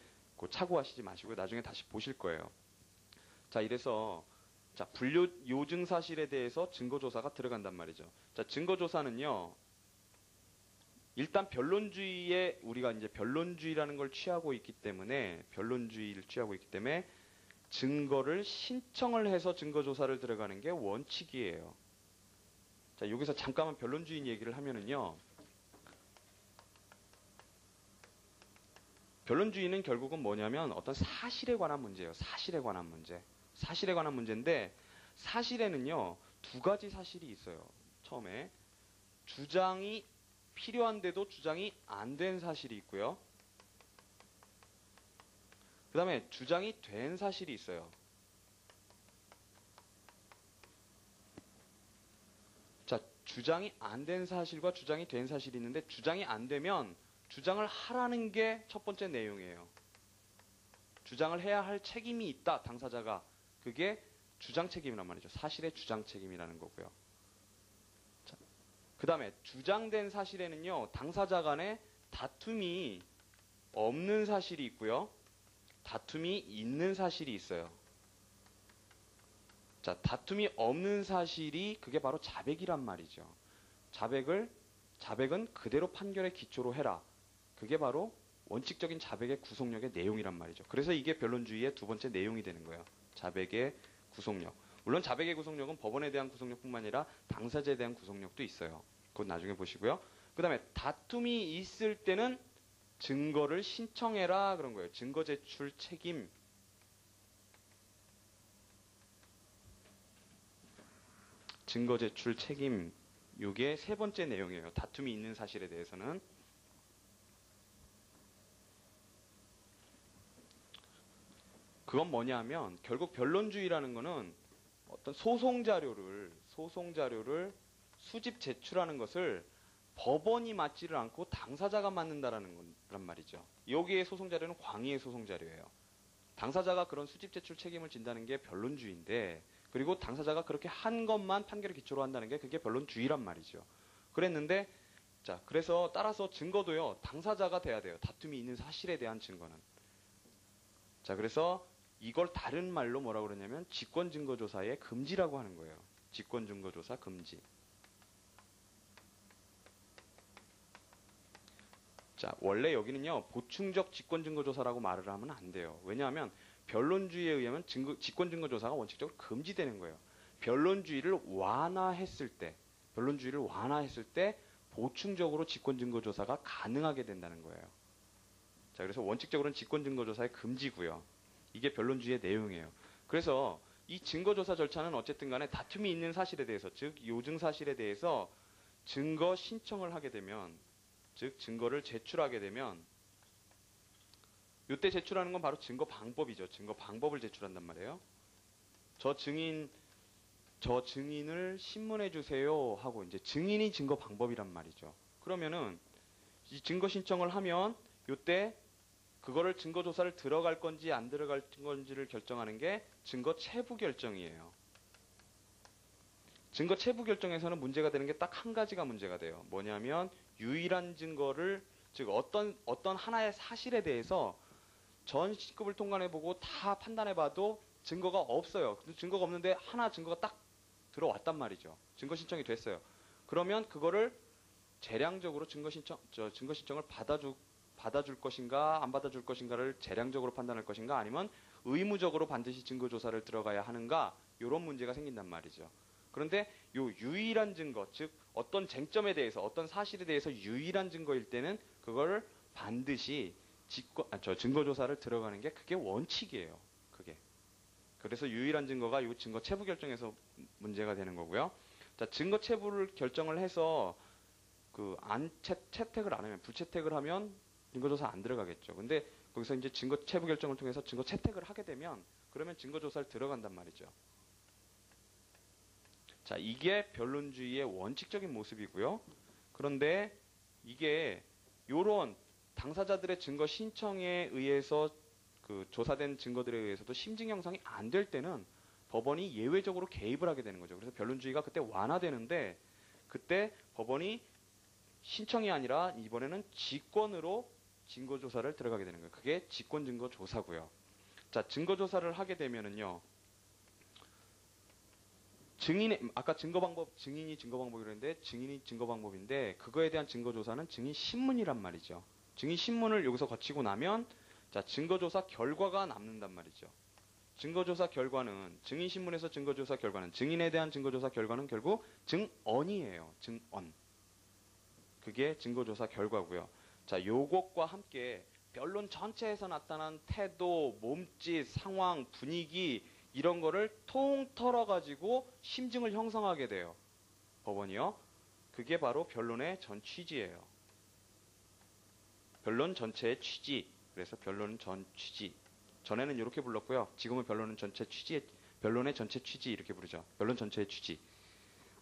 착오하시지 마시고 나중에 다시 보실 거예요. 자, 이래서 자, 요증 사실에 대해서 증거조사가 들어간단 말이죠. 자, 증거조사는요. 일단 변론주의에 우리가 이제 변론주의라는 걸 취하고 있기 때문에 변론주의를 취하고 있기 때문에 증거를 신청을 해서 증거조사를 들어가는 게 원칙이에요. 자, 여기서 잠깐만 변론주의 얘기를 하면은요. 변론주의는 결국은 뭐냐면 어떤 사실에 관한 문제예요. 사실에 관한 문제. 사실에 관한 문제인데 사실에는요. 두 가지 사실이 있어요. 처음에 주장이 필요한데도 주장이 안 된 사실이 있고요. 그 다음에 주장이 된 사실이 있어요. 자, 주장이 안 된 사실과 주장이 된 사실이 있는데 주장이 안 되면 주장을 하라는 게 첫 번째 내용이에요. 주장을 해야 할 책임이 있다, 당사자가. 그게 주장 책임이란 말이죠. 사실의 주장 책임이라는 거고요. 그 다음에 주장된 사실에는요. 당사자 간에 다툼이 없는 사실이 있고요. 다툼이 있는 사실이 있어요. 자, 다툼이 없는 사실이 그게 바로 자백이란 말이죠. 자백은 그대로 판결의 기초로 해라. 그게 바로 원칙적인 자백의 구속력의 내용이란 말이죠. 그래서 이게 변론주의의 두 번째 내용이 되는 거예요. 자백의 구속력. 물론 자백의 구속력은 법원에 대한 구속력뿐만 아니라 당사자에 대한 구속력도 있어요. 그건 나중에 보시고요. 그 다음에 다툼이 있을 때는 증거를 신청해라 그런 거예요. 증거 제출 책임. 증거 제출 책임. 이게 세 번째 내용이에요. 다툼이 있는 사실에 대해서는. 그건 뭐냐 하면 결국 변론주의라는 거는 어떤 소송 자료를 수집 제출하는 것을 법원이 맡지를 않고 당사자가 맡는다라는 거란 말이죠. 여기에 소송 자료는 광의의 소송 자료예요. 당사자가 그런 수집 제출 책임을 진다는 게 변론주의인데 그리고 당사자가 그렇게 한 것만 판결의 기초로 한다는 게 그게 변론주의란 말이죠. 그랬는데 자, 그래서 따라서 증거도요. 당사자가 돼야 돼요. 다툼이 있는 사실에 대한 증거는. 자, 그래서 이걸 다른 말로 뭐라고 그러냐면 직권증거조사의 금지라고 하는 거예요. 직권증거조사 금지. 자, 원래 여기는요. 보충적 직권증거조사라고 말을 하면 안 돼요. 왜냐하면 변론주의에 의하면 직권증거조사가 원칙적으로 금지되는 거예요. 변론주의를 완화했을 때 보충적으로 직권증거조사가 가능하게 된다는 거예요. 자, 그래서 원칙적으로는 직권증거조사의 금지고요. 이게 변론주의의 내용이에요. 그래서 이 증거조사 절차는 어쨌든 간에 다툼이 있는 사실에 대해서, 즉 요증 사실에 대해서 증거 신청을 하게 되면, 즉 증거를 제출하게 되면 이때 제출하는 건 바로 증거 방법이죠. 증거 방법을 제출한단 말이에요. 저 증인을 신문해 주세요 하고 이제 증인이 증거 방법이란 말이죠. 그러면은 이 증거 신청을 하면 이때 그거를 증거조사를 들어갈 건지 안 들어갈 건지를 결정하는 게 증거 체부 결정이에요. 증거 체부 결정에서는 문제가 되는 게 딱 한 가지가 문제가 돼요. 뭐냐면 유일한 증거를, 즉 어떤 하나의 사실에 대해서 전 시급을 통과해보고 다 판단해봐도 증거가 없어요. 증거가 없는데 하나 증거가 딱 들어왔단 말이죠. 증거 신청이 됐어요. 그러면 그거를 재량적으로 증거 신청을 받아줄 것인가 안 받아줄 것인가를 재량적으로 판단할 것인가 아니면 의무적으로 반드시 증거조사를 들어가야 하는가 이런 문제가 생긴단 말이죠. 그런데 요 유일한 증거, 즉 어떤 쟁점에 대해서 어떤 사실에 대해서 유일한 증거일 때는 그걸 반드시 증거조사를 들어가는 게 그게 원칙이에요. 그게. 그래서 유일한 증거가 이 증거 체부 결정에서 문제가 되는 거고요. 자, 증거 체부를 결정을 해서 그 채택을 안 하면 불채택을 하면 증거조사 안 들어가겠죠. 근데 거기서 이제 증거 체부 결정을 통해서 증거 채택을 하게 되면 그러면 증거조사를 들어간단 말이죠. 자, 이게 변론주의의 원칙적인 모습이고요. 그런데 이게 요런 당사자들의 증거 신청에 의해서 그 조사된 증거들에 의해서도 심증 형성이 안 될 때는 법원이 예외적으로 개입을 하게 되는 거죠. 그래서 변론주의가 그때 완화되는데 그때 법원이 신청이 아니라 이번에는 직권으로 증거조사를 들어가게 되는 거예요. 그게 직권증거조사고요. 자, 증거조사를 하게 되면은요. 아까 증거방법, 증인이 증거방법이라고 했는데 증인이 증거방법인데 그거에 대한 증거조사는 증인 신문이란 말이죠. 증인 신문을 여기서 거치고 나면 자, 증거조사 결과가 남는단 말이죠. 증거조사 결과는 증인 신문에서 증거조사 결과는 증인에 대한 증거조사 결과는 결국 증언이에요. 증언. 그게 증거조사 결과고요. 자, 요것과 함께 변론 전체에서 나타난 태도, 몸짓, 상황, 분위기 이런 거를 통틀어 가지고 심증을 형성하게 돼요. 법원이요. 그게 바로 변론의 전 취지예요. 변론 전체의 취지. 그래서 변론 전 취지. 전에는 이렇게 불렀고요. 지금은 변론은 전체 취지, 변론의 전체 취지 이렇게 부르죠. 변론 전체의 취지.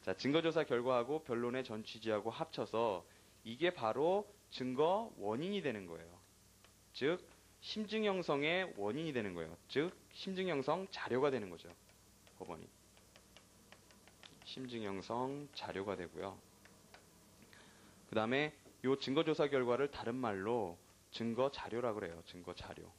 자, 증거조사 결과하고 변론의 전 취지하고 합쳐서 이게 바로 증거 원인이 되는 거예요. 즉, 심증 형성의 원인이 되는 거예요. 즉, 심증 형성 자료가 되는 거죠. 법원이. 심증 형성 자료가 되고요. 그 다음에 이 증거조사 결과를 다른 말로 증거 자료라고 그래요. 증거 자료.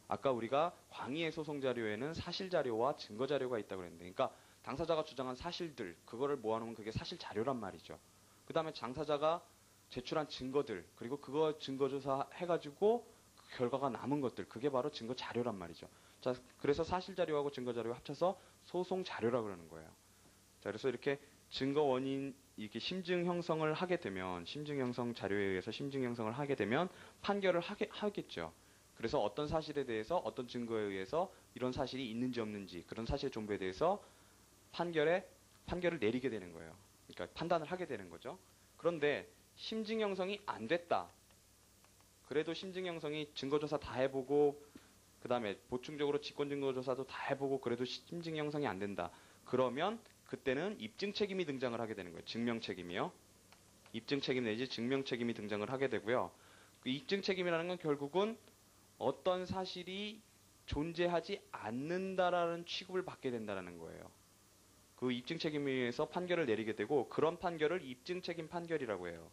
아까 우리가 광의의 소송 자료에는 사실 자료와 증거 자료가 있다고 그랬는데, 그러니까 당사자가 주장한 사실들, 그거를 모아놓으면 그게 사실 자료란 말이죠. 그 다음에 당사자가 제출한 증거들, 그리고 그거 증거조사 해가지고 그 결과가 남은 것들, 그게 바로 증거 자료란 말이죠. 자, 그래서 사실 자료하고 증거 자료가 합쳐서 소송 자료라고 그러는 거예요. 자, 그래서 이렇게 증거 원인, 이렇게 심증 형성을 하게 되면, 심증 형성 자료에 의해서 심증 형성을 하게 되면 판결을 하겠죠. 그래서 어떤 사실에 대해서 어떤 증거에 의해서 이런 사실이 있는지 없는지 그런 사실 정보에 대해서 판결을 내리게 되는 거예요. 그러니까 판단을 하게 되는 거죠. 그런데 심증 형성이 안 됐다. 그래도 심증 형성이 증거조사 다 해보고 그 다음에 보충적으로 직권증거조사도 다 해보고 그래도 심증 형성이 안 된다. 그러면 그때는 입증 책임이 등장을 하게 되는 거예요. 증명 책임이요. 입증 책임 내지 증명 책임이 등장을 하게 되고요. 그 입증 책임이라는 건 결국은 어떤 사실이 존재하지 않는다라는 취급을 받게 된다는 거예요. 그 입증 책임에 의해서 판결을 내리게 되고 그런 판결을 입증 책임 판결이라고 해요.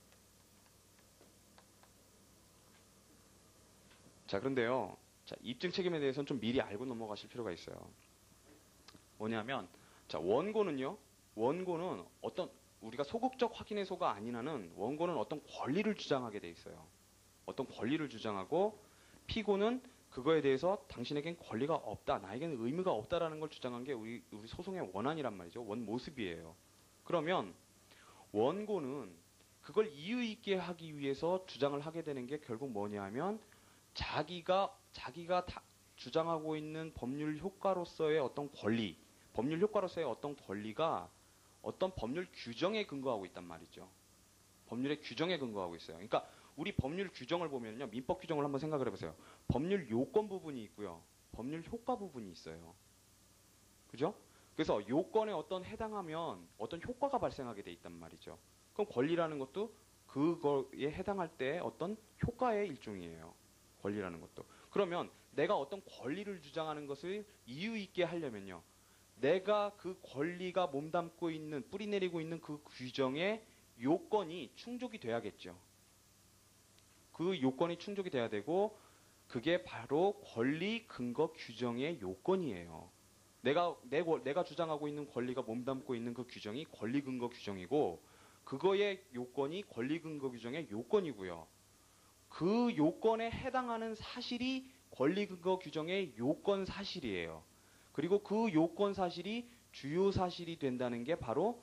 자, 그런데요. 자, 입증 책임에 대해서는 좀 미리 알고 넘어가실 필요가 있어요. 뭐냐면 자, 원고는 어떤 우리가 소극적 확인의 소가 아닌 한은 원고는 어떤 권리를 주장하게 돼 있어요. 어떤 권리를 주장하고 피고는 그거에 대해서 당신에겐 권리가 없다, 나에게는 의무가 없다라는 걸 주장한 게 우리 소송의 원안이란 말이죠. 원 모습이에요. 그러면 원고는 그걸 이유 있게 하기 위해서 주장을 하게 되는 게 결국 뭐냐 하면 자기가 주장하고 있는 법률 효과로서의 어떤 권리, 법률 효과로서의 어떤 권리가 어떤 법률 규정에 근거하고 있단 말이죠. 법률의 규정에 근거하고 있어요. 그러니까 우리 법률 규정을 보면요. 민법 규정을 한번 생각을 해보세요. 법률 요건 부분이 있고요. 법률 효과 부분이 있어요. 그죠? 그래서 요건에 어떤 해당하면 어떤 효과가 발생하게 돼 있단 말이죠. 그럼 권리라는 것도 그거에 해당할 때 어떤 효과의 일종이에요. 권리라는 것도. 그러면 내가 어떤 권리를 주장하는 것을 이유 있게 하려면요. 내가 그 권리가 몸담고 있는, 뿌리내리고 있는 그 규정의 요건이 충족이 돼야겠죠. 그 요건이 충족이 돼야 되고 그게 바로 권리 근거 규정의 요건이에요. 내가 주장하고 있는 권리가 몸담고 있는 그 규정이 권리 근거 규정이고 그거의 요건이 권리 근거 규정의 요건이고요. 그 요건에 해당하는 사실이 권리 근거 규정의 요건 사실이에요. 그리고 그 요건 사실이 주요 사실이 된다는 게 바로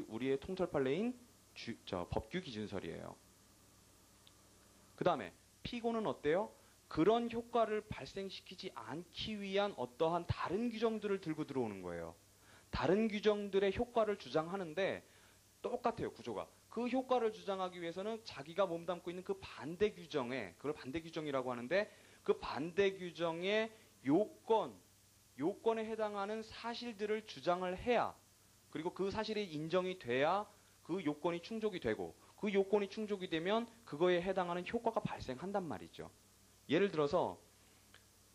우리의 통털 판례인 법규 기준설이에요. 그 다음에 피고는 어때요? 그런 효과를 발생시키지 않기 위한 어떠한 다른 규정들을 들고 들어오는 거예요. 다른 규정들의 효과를 주장하는데 똑같아요, 구조가. 그 효과를 주장하기 위해서는 자기가 몸담고 있는 그 반대 규정에, 그걸 반대 규정이라고 하는데, 그 반대 규정의 요건에 해당하는 사실들을 주장을 해야, 그리고 그 사실이 인정이 돼야 그 요건이 충족이 되고, 그 요건이 충족이 되면 그거에 해당하는 효과가 발생한단 말이죠. 예를 들어서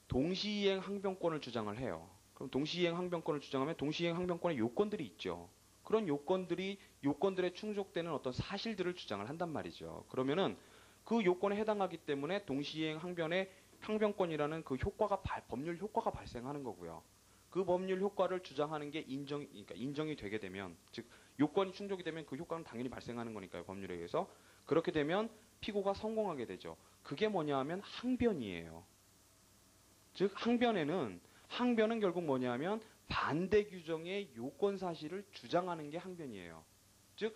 동시이행 항변권을 주장을 해요. 그럼 동시이행 항변권을 주장하면 동시이행 항변권의 요건들이 있죠. 그런 요건들에 충족되는 어떤 사실들을 주장을 한단 말이죠. 그러면은 그 요건에 해당하기 때문에 동시이행 항변권이라는 그 법률 효과가 발생하는 거고요. 그 법률 효과를 주장하는 게 그러니까 인정이 되게 되면, 즉 요건이 충족이 되면 그 효과는 당연히 발생하는 거니까요. 법률에 의해서. 그렇게 되면 피고가 성공하게 되죠. 그게 뭐냐 하면 항변이에요. 즉 항변은 결국 뭐냐 하면 반대 규정의 요건 사실을 주장하는 게 항변이에요. 즉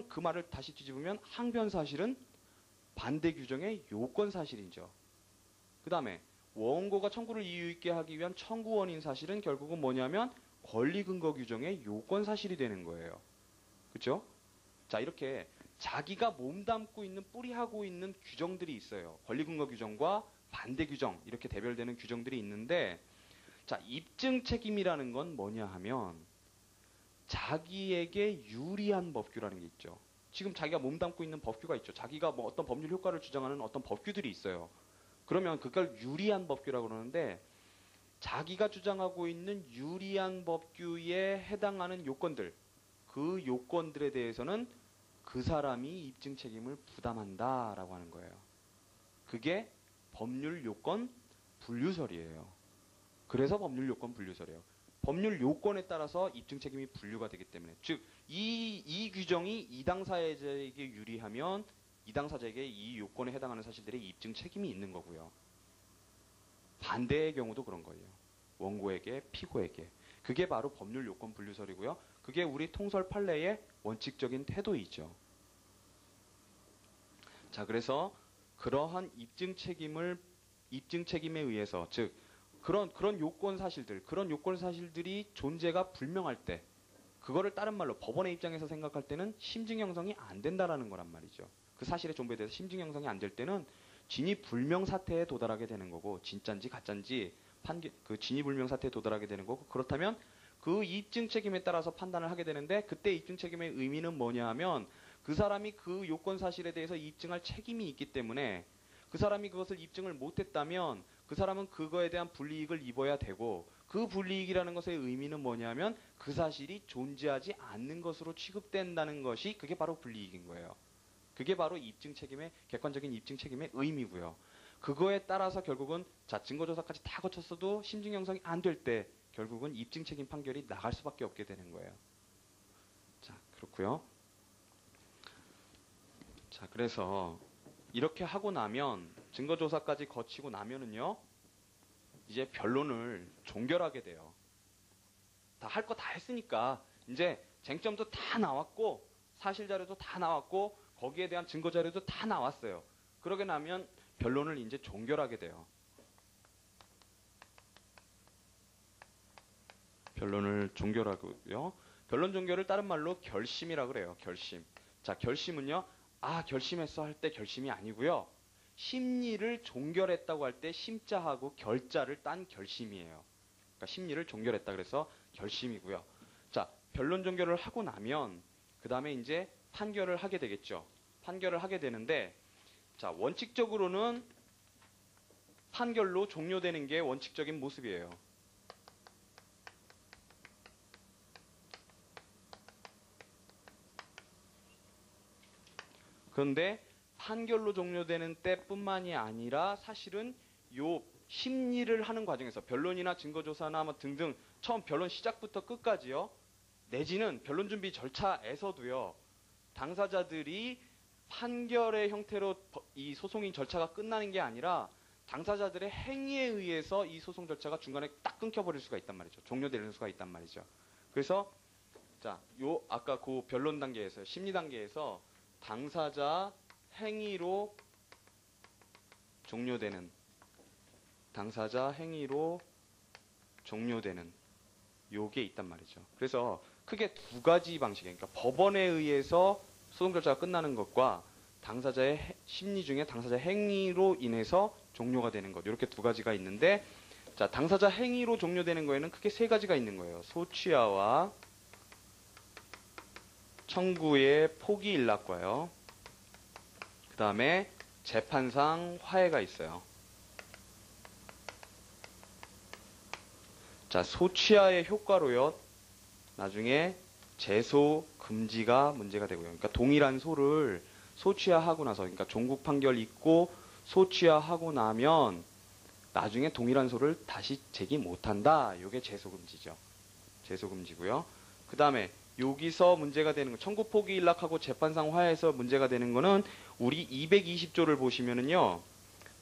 그 말을 다시 뒤집으면 항변 사실은 반대 규정의 요건 사실이죠. 그 다음에 원고가 청구를 이유 있게 하기 위한 청구원인 사실은 결국은 뭐냐면 권리 근거 규정의 요건 사실이 되는 거예요. 그렇죠? 자, 이렇게 자기가 몸담고 있는 뿌리하고 있는 규정들이 있어요. 권리 근거 규정과 반대 규정, 이렇게 대별되는 규정들이 있는데, 자, 입증 책임이라는 건 뭐냐 하면 자기에게 유리한 법규라는 게 있죠. 지금 자기가 몸담고 있는 법규가 있죠. 자기가 뭐 어떤 법률 효과를 주장하는 어떤 법규들이 있어요. 그러면 그걸 유리한 법규라고 그러는데, 자기가 주장하고 있는 유리한 법규에 해당하는 요건들, 그 요건들에 대해서는 그 사람이 입증 책임을 부담한다라고 하는 거예요. 그게 법률 요건 분류설이에요. 그래서 법률 요건 분류설이에요. 법률 요건에 따라서 입증 책임이 분류가 되기 때문에, 즉 이 규정이 이 당사자에게 유리하면 이 당사자에게 이 요건에 해당하는 사실들의 입증 책임이 있는 거고요. 반대의 경우도 그런 거예요. 원고에게, 피고에게. 그게 바로 법률 요건 분류설이고요. 그게 우리 통설 판례의 원칙적인 태도이죠. 자, 그래서 그러한 입증 책임에 의해서, 즉 그런 요건 사실들이 존재가 불명할 때, 그거를 다른 말로 법원의 입장에서 생각할 때는 심증 형성이 안 된다라는 거란 말이죠. 그 사실의 존재에 대해서 심증 형성이 안 될 때는 진위 불명 사태에 도달하게 되는 거고, 진짠지 가짠지 그 진위 불명 사태에 도달하게 되는 거고, 그렇다면 그 입증 책임에 따라서 판단을 하게 되는데, 그때 입증 책임의 의미는 뭐냐 하면 그 사람이 그 요건 사실에 대해서 입증할 책임이 있기 때문에, 그 사람이 그것을 입증을 못했다면 그 사람은 그거에 대한 불이익을 입어야 되고, 그 불이익이라는 것의 의미는 뭐냐면 그 사실이 존재하지 않는 것으로 취급된다는 것이, 그게 바로 불이익인 거예요. 그게 바로 객관적인 입증 책임의 의미고요. 그거에 따라서 결국은 증거조사까지 다 거쳤어도 심증 형성이 안 될 때 결국은 입증 책임 판결이 나갈 수밖에 없게 되는 거예요. 자, 그렇고요. 자, 그래서 이렇게 하고 나면, 증거조사까지 거치고 나면은요, 이제 변론을 종결하게 돼요. 다 할 거 다 했으니까 이제 쟁점도 다 나왔고 사실 자료도 다 나왔고 거기에 대한 증거 자료도 다 나왔어요. 그러게 나면 변론을 이제 종결하게 돼요. 변론을 종결하고요. 변론 종결을 다른 말로 결심이라고 그래요. 결심. 자, 결심은요, 결심했어 할 때 결심이 아니고요. 심리를 종결했다고 할 때 심자하고 결자를 딴 결심이에요. 그러니까 심리를 종결했다 그래서 결심이고요. 자, 변론 종결을 하고 나면 그 다음에 이제 판결을 하게 되겠죠. 판결을 하게 되는데, 자, 원칙적으로는 판결로 종료되는 게 원칙적인 모습이에요. 그런데 판결로 종료되는 때뿐만이 아니라 사실은 요 심리를 하는 과정에서 변론이나 증거조사나 뭐 등등 처음 변론 시작부터 끝까지요, 내지는 변론 준비 절차에서도요, 당사자들이 판결의 형태로 이 소송인 절차가 끝나는 게 아니라 당사자들의 행위에 의해서 이 소송 절차가 중간에 딱 끊겨버릴 수가 있단 말이죠. 종료되는 수가 있단 말이죠. 그래서 자, 아까 그 변론 단계에서, 심리 단계에서 당사자 행위로 종료되는 요게 있단 말이죠. 그래서 크게 두 가지 방식이에요. 그러니까 법원에 의해서 소송 절차가 끝나는 것과 당사자의 심리 중에 당사자 행위로 인해서 종료가 되는 것. 이렇게 두 가지가 있는데, 자, 당사자 행위로 종료되는 거에는 크게 세 가지가 있는 거예요. 소취하와 청구의 포기 일락과요. 그 다음에 재판상 화해가 있어요. 자, 소취하의 효과로요. 나중에 제소 금지가 문제가 되고요. 그러니까 동일한 소를 소취하하고 나서, 그러니까 종국 판결 있고 소취하하고 나면 나중에 동일한 소를 다시 제기 못한다. 이게 제소 금지죠. 제소 금지고요. 그 다음에 여기서 문제가 되는 거, 청구 포기 일락하고 재판상 화해에서 문제가 되는 거는 우리 220조를 보시면은요.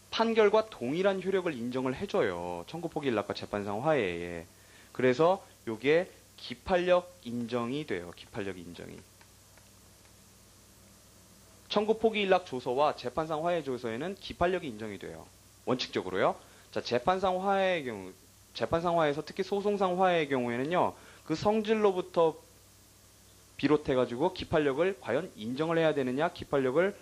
판결과 동일한 효력을 인정을 해줘요. 청구 포기 일락과 재판상 화해에. 그래서 요게 기판력 인정이 돼요. 기판력 인정이. 청구 포기 일락 조서와 재판상 화해 조서에는 기판력이 인정이 돼요. 원칙적으로요. 자, 재판상 화해의 경우, 재판상 화해에서 특히 소송상 화해의 경우에는요. 그 성질로부터 비롯해가지고 기판력을 과연 인정을 해야 되느냐, 기판력을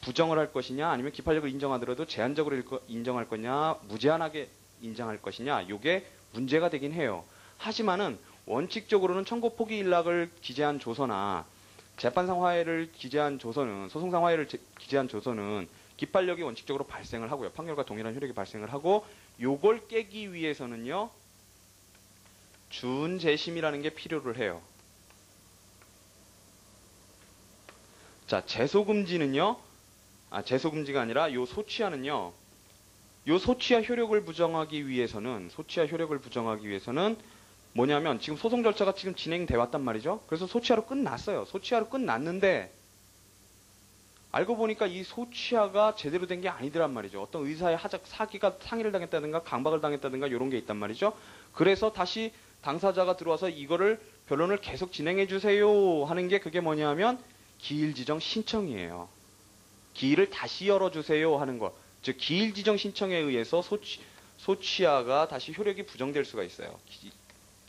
부정을 할 것이냐, 아니면 기판력을 인정하더라도 제한적으로 인정할 거냐, 무제한하게 인정할 것이냐, 요게 문제가 되긴 해요. 하지만은 원칙적으로는 청구 포기 일락을 기재한 조서나 재판상 화해를 기재한 조서는, 소송상 화해를 기재한 조서는 기판력이 원칙적으로 발생을 하고요. 판결과 동일한 효력이 발생을 하고, 요걸 깨기 위해서는요, 준재심이라는 게 필요를 해요. 자, 제소금지는요, 제소금지가 아니라 요 소취하는요, 요 소취하 효력을 부정하기 위해서는, 뭐냐면 지금 소송 절차가 지금 진행돼 왔단 말이죠. 그래서 소취하로 끝났어요. 소취하로 끝났는데 알고 보니까 이 소취하가 제대로 된 게 아니더란 말이죠. 어떤 의사의 사기가 상해를 당했다든가 강박을 당했다든가 이런 게 있단 말이죠. 그래서 다시 당사자가 들어와서 이거를 변론을 계속 진행해 주세요 하는 게 그게 뭐냐면 기일 지정 신청이에요. 기일을 다시 열어주세요 하는 거. 즉 기일 지정 신청에 의해서 소취하가 다시 효력이 부정될 수가 있어요.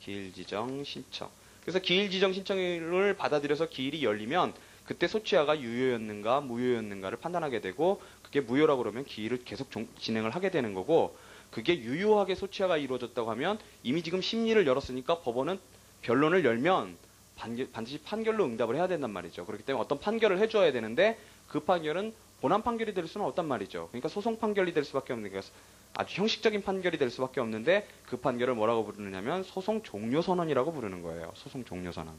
기일 지정 신청. 그래서 기일 지정 신청을 받아들여서 기일이 열리면 그때 소취하가 유효였는가 무효였는가를 판단하게 되고, 그게 무효라고 그러면 기일을 계속 진행을 하게 되는 거고, 그게 유효하게 소취하가 이루어졌다고 하면 이미 지금 심리를 열었으니까 법원은 변론을 열면 반드시 판결로 응답을 해야 된단 말이죠. 그렇기 때문에 어떤 판결을 해줘야 되는데 그 판결은 본안 판결이 될 수는 없단 말이죠. 그러니까 소송 판결이 될 수밖에 없는 게 아주 형식적인 판결이 될 수밖에 없는데, 그 판결을 뭐라고 부르느냐면 소송 종료 선언이라고 부르는 거예요. 소송 종료 선언.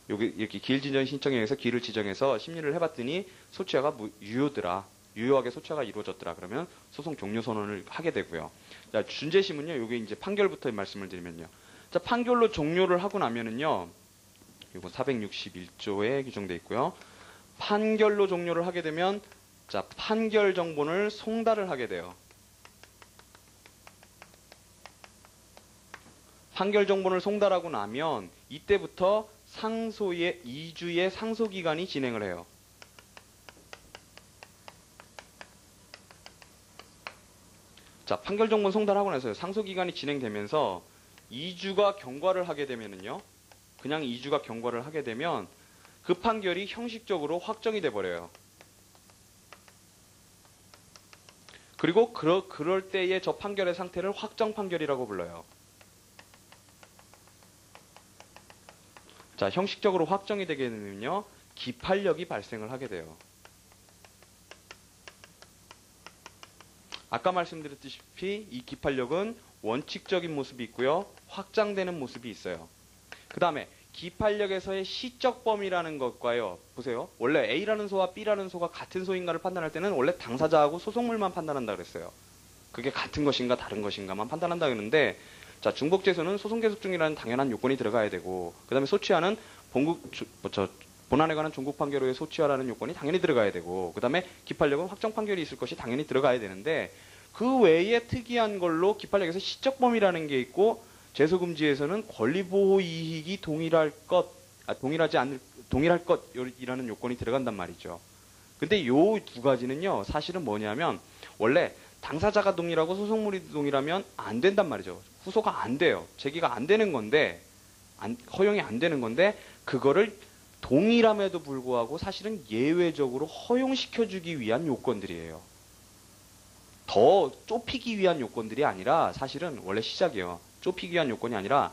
여기 이렇게 기일 지정 신청에 의해서 기일을 지정해서 심리를 해봤더니 소취하가 유효더라. 유효하게 소취하가 이루어졌더라. 그러면 소송 종료 선언을 하게 되고요. 자, 준재심은요. 요게 이제 판결부터 말씀을 드리면요. 자, 판결로 종료를 하고 나면은요. 요거 461조에 규정되어 있고요. 판결로 종료를 하게 되면 자, 판결 정본을 송달을 하게 돼요. 판결 정본을 송달하고 나면 이때부터 상소의 2주의 상소기간이 진행을 해요. 자, 판결 정본 송달하고 나서 상소기간이 진행되면서 2주가 경과를 하게 되면은요. 그냥 2주가 경과를 하게 되면 그 판결이 형식적으로 확정이 돼 버려요. 그리고 그럴 때의 저 판결의 상태를 확정 판결이라고 불러요. 자, 형식적으로 확정이 되게 되면요. 기판력이 발생을 하게 돼요. 아까 말씀드렸다시피 이 기판력은 원칙적인 모습이 있고요. 확장되는 모습이 있어요. 그 다음에 기판력에서의 시적 범위라는 것과요. 보세요. 원래 A라는 소와 B라는 소가 같은 소인가를 판단할 때는 원래 당사자하고 소송물만 판단한다 그랬어요. 그게 같은 것인가 다른 것인가만 판단한다 그랬는데, 자, 중복재소는 소송 계속 중이라는 당연한 요건이 들어가야 되고, 그 다음에 소취하는 본안에 관한 종국 판결 후에 소취하라는 요건이 당연히 들어가야 되고, 그 다음에 기판력은 확정 판결이 있을 것이 당연히 들어가야 되는데, 그 외에 특이한 걸로 기판력에서 시적 범위라는 게 있고, 제소금지에서는 권리보호 이익이 동일할 것이라는 요건이 들어간단 말이죠. 근데 요 두 가지는요, 사실은 뭐냐면, 원래 당사자가 동일하고 소송물이 동일하면 안 된단 말이죠. 후소가 안 돼요. 제기가 안 되는 건데, 허용이 안 되는 건데, 그거를 동일함에도 불구하고 사실은 예외적으로 허용시켜주기 위한 요건들이에요. 더 좁히기 위한 요건들이 아니라 사실은 원래 시작이에요. 좁히기 위한 요건이 아니라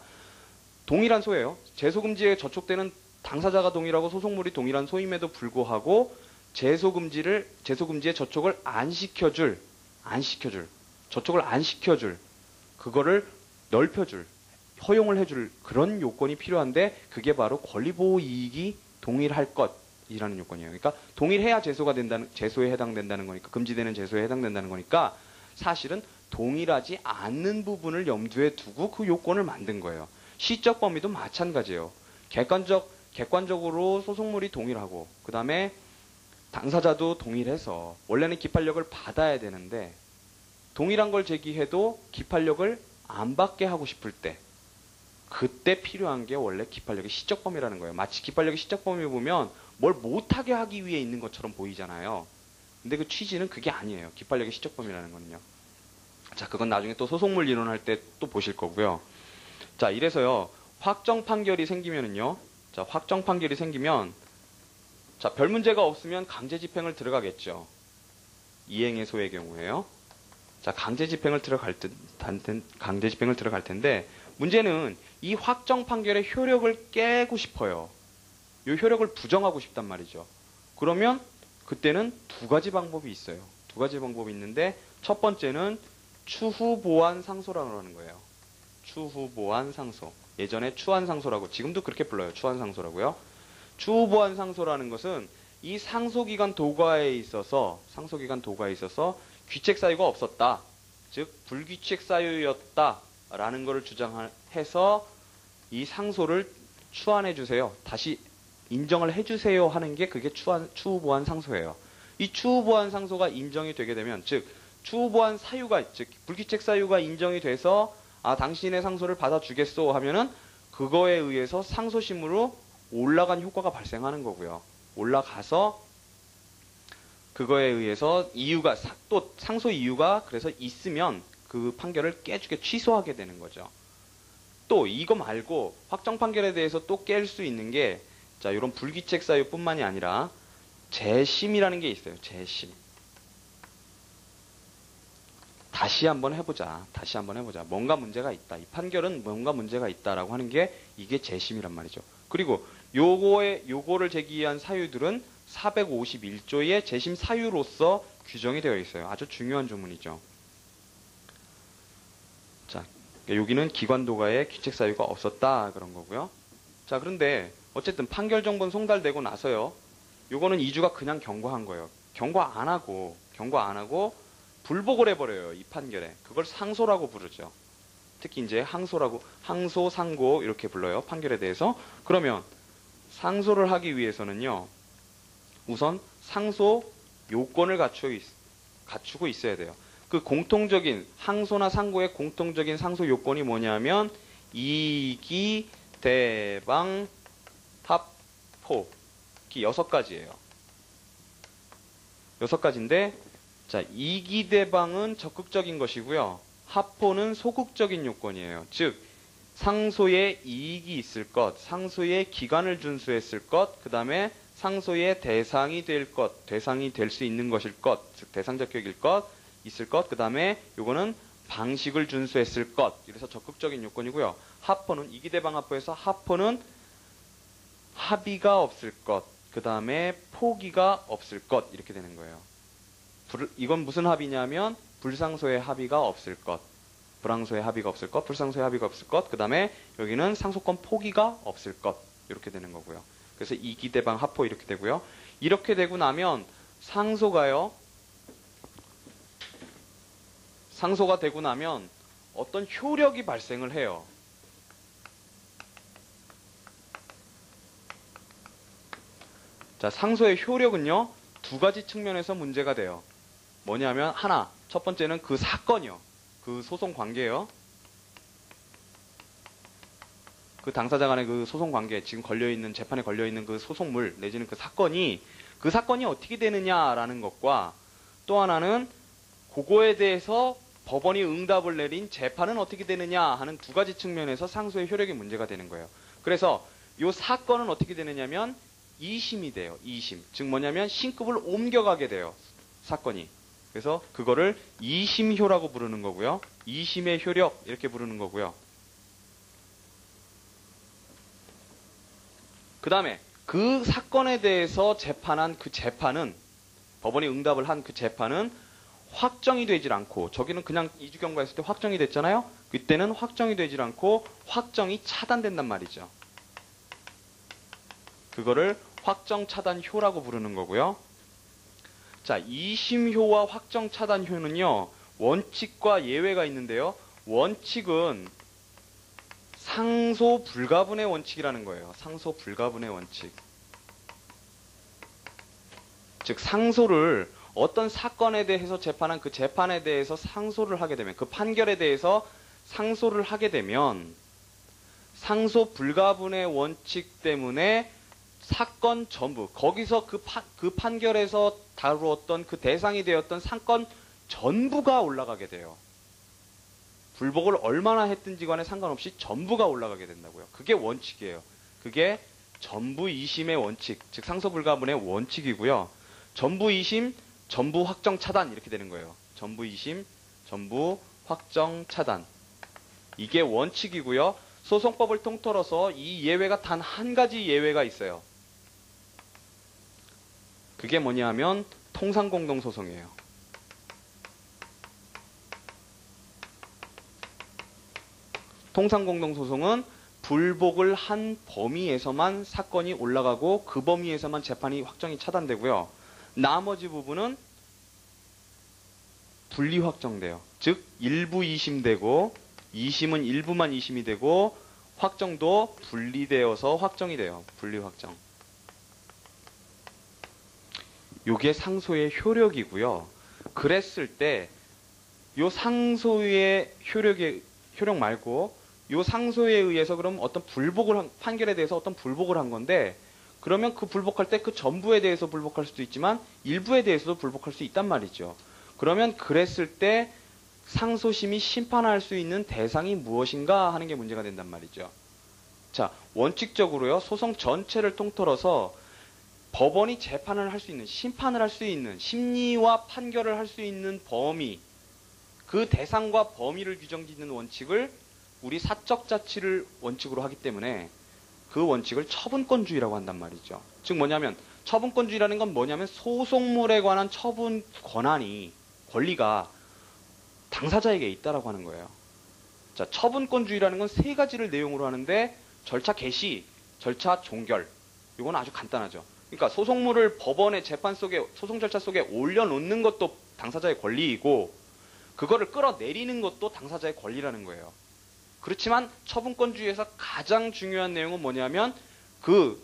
동일한 소예요. 제소금지에 저촉되는 당사자가 동일하고 소속물이 동일한 소임에도 불구하고 제소금지에 저촉을 안 시켜줄, 저촉을 안 시켜줄, 그거를 넓혀줄, 허용을 해줄 그런 요건이 필요한데 그게 바로 권리보호 이익이 동일할 것이라는 요건이에요. 그러니까 동일해야 제소에 해당된다는 거니까, 금지되는 제소에 해당된다는 거니까 사실은 동일하지 않는 부분을 염두에 두고 그 요건을 만든 거예요. 시적 범위도 마찬가지예요. 객관적으로 소속물이 동일하고 그 다음에 당사자도 동일해서 원래는 기판력을 받아야 되는데 동일한 걸 제기해도 기판력을 안 받게 하고 싶을 때 그때 필요한 게 원래 기판력의 시적 범위라는 거예요. 마치 기판력의 시적 범위 보면 뭘 못하게 하기 위해 있는 것처럼 보이잖아요. 근데 그 취지는 그게 아니에요. 기판력의 시적 범위라는 거는요. 자, 그건 나중에 또 소속물 이론할 때 또 보실 거고요. 자, 이래서요. 확정 판결이 생기면은요. 자, 확정 판결이 생기면 자, 별 문제가 없으면 강제 집행을 들어가겠죠. 이행해소의 경우에요. 자, 강제 집행을 들어갈 텐데 문제는 이 확정 판결의 효력을 깨고 싶어요. 이 효력을 부정하고 싶단 말이죠. 그러면 그때는 두 가지 방법이 있어요. 두 가지 방법이 있는데 첫 번째는 추후 보완 상소라고 하는 거예요. 추후 보완 상소. 예전에 추한 상소라고, 지금도 그렇게 불러요. 추한 상소라고요. 추후 보완 상소라는 것은 이 상소기간 도과에 있어서 귀책 사유가 없었다. 즉 불귀책 사유였다라는 것을 주장해서 이 상소를 추한해 주세요. 다시 인정을 해 주세요 하는 게 그게 추후 보완 상소예요. 이 추후 보완 상소가 인정이 되게 되면 즉 추후 보완 사유가 즉 불귀책 사유가 인정이 돼서 당신의 상소를 받아주겠소 하면은 그거에 의해서 상소심으로 올라간 효과가 발생하는 거고요. 올라가서 그거에 의해서 또 상소 이유가 그래서 있으면 그 판결을 깨주게 취소하게 되는 거죠. 또 이거 말고 확정 판결에 대해서 또 깰 수 있는 게 자, 이런 불귀책 사유뿐만이 아니라 재심이라는 게 있어요. 재심. 다시 한번 해보자. 뭔가 문제가 있다. 이 판결은 뭔가 문제가 있다라고 하는 게 이게 재심이란 말이죠. 그리고 요거를 제기한 사유들은 451조의 재심 사유로서 규정이 되어 있어요. 아주 중요한 조문이죠. 자, 여기는 기관도가에 귀책 사유가 없었다 그런 거고요. 자, 그런데 어쨌든 판결 정보는 송달되고 나서요. 요거는 이주가 그냥 경고한 거예요. 경고 안 하고 불복을 해버려요. 이 판결에. 그걸 상소라고 부르죠. 특히 이제 항소, 상고 이렇게 불러요. 판결에 대해서. 그러면 상소를 하기 위해서는요. 우선 상소 요건을 갖추고 있어야 돼요. 그 공통적인 항소나 상고의 공통적인 상소 요건이 뭐냐면 이기, 대방, 합포. 이렇게 6가지예요. 6가지인데 자, 이기대방은 적극적인 것이고요. 합포는 소극적인 요건이에요. 즉 상소에 이익이 있을 것, 상소에 기간을 준수했을 것, 그 다음에 상소의 대상이 될 수 있는 것일 것, 즉 대상적 격일 것, 있을 것, 그 다음에 요거는 방식을 준수했을 것. 이래서 적극적인 요건이고요. 합포는 이기대방 합포에서 합포는 합의가 없을 것, 그 다음에 포기가 없을 것 이렇게 되는 거예요. 이건 무슨 합의냐면 불상소의 합의가 없을 것, 불항소의 합의가 없을 것, 불상소의 합의가 없을 것, 그 다음에 여기는 상소권 포기가 없을 것 이렇게 되는 거고요. 그래서 이기대방 합포 이렇게 되고요. 이렇게 되고 나면 상소가 되고 나면 어떤 효력이 발생을 해요. 자, 상소의 효력은요, 두 가지 측면에서 문제가 돼요. 뭐냐면, 첫 번째는 그 사건이요. 그 소송 관계요. 그 당사자 간의 그 소송 관계, 지금 재판에 걸려있는 그 소송물, 내지는 그 사건이 어떻게 되느냐라는 것과 또 하나는 그거에 대해서 법원이 응답을 내린 재판은 어떻게 되느냐 하는 두 가지 측면에서 상소의 효력이 문제가 되는 거예요. 그래서 이 사건은 어떻게 되느냐면 2심이 돼요. 2심. 즉 뭐냐면 신급을 옮겨가게 돼요. 사건이. 그래서 그거를 2심효라고 부르는 거고요. 2심의 효력 이렇게 부르는 거고요. 그 다음에 그 사건에 대해서 재판한 그 재판은 법원이 응답을 한 그 재판은 확정이 되질 않고 저기는 그냥 이주 경과했을 때 확정이 됐잖아요. 그때는 확정이 되질 않고 확정이 차단된단 말이죠. 그거를 확정 차단효라고 부르는 거고요. 자, 2심효와 확정 차단효는요. 원칙과 예외가 있는데요. 원칙은 상소 불가분의 원칙이라는 거예요. 상소 불가분의 원칙. 즉 상소를 어떤 사건에 대해서 재판한 그 재판에 대해서 상소를 하게 되면 그 판결에 대해서 상소를 하게 되면 상소 불가분의 원칙 때문에 사건 전부 거기서 그 판결에서 다루었던 그 대상이 되었던 사건 전부가 올라가게 돼요. 불복을 얼마나 했든지 간에 상관없이 전부가 올라가게 된다고요. 그게 원칙이에요. 그게 전부 2심의 원칙, 즉 상소 불가분의 원칙이고요. 전부 2심, 전부 확정 차단 이렇게 되는 거예요. 전부 2심, 전부 확정 차단. 이게 원칙이고요. 소송법을 통틀어서 이 예외가 단 한 가지 예외가 있어요. 그게 뭐냐면 통상공동소송이에요. 통상공동소송은 불복을 한 범위에서만 사건이 올라가고 그 범위에서만 재판이 확정이 차단되고요. 나머지 부분은 분리 확정돼요. 즉 일부 2심되고 2심은 일부만 2심이 되고 확정도 분리되어서 확정이 돼요. 분리 확정. 요게 상소의 효력이고요. 그랬을 때 요 상소의 효력 말고 요 상소에 의해서 그럼 어떤 판결에 대해서 어떤 불복을 한 건데 그러면 그 불복할 때 그 전부에 대해서 불복할 수도 있지만 일부에 대해서도 불복할 수 있단 말이죠. 그러면 그랬을 때 상소심이 심판할 수 있는 대상이 무엇인가 하는 게 문제가 된단 말이죠. 자, 원칙적으로요. 소송 전체를 통틀어서 법원이 재판을 할 수 있는, 심판을 할 수 있는, 심리와 판결을 할 수 있는 범위, 그 대상과 범위를 규정짓는 원칙을 우리 사적 자치를 원칙으로 하기 때문에 그 원칙을 처분권주의라고 한단 말이죠. 즉 뭐냐면 처분권주의라는 건 뭐냐면 소송물에 관한 처분 권리가 당사자에게 있다라고 하는 거예요. 자, 처분권주의라는 건 세 가지를 내용으로 하는데 절차 개시, 절차 종결. 이건 아주 간단하죠. 그러니까 소송물을 법원의 재판 속에 소송 절차 속에 올려놓는 것도 당사자의 권리이고 그거를 끌어내리는 것도 당사자의 권리라는 거예요. 그렇지만 처분권주의에서 가장 중요한 내용은 뭐냐면 그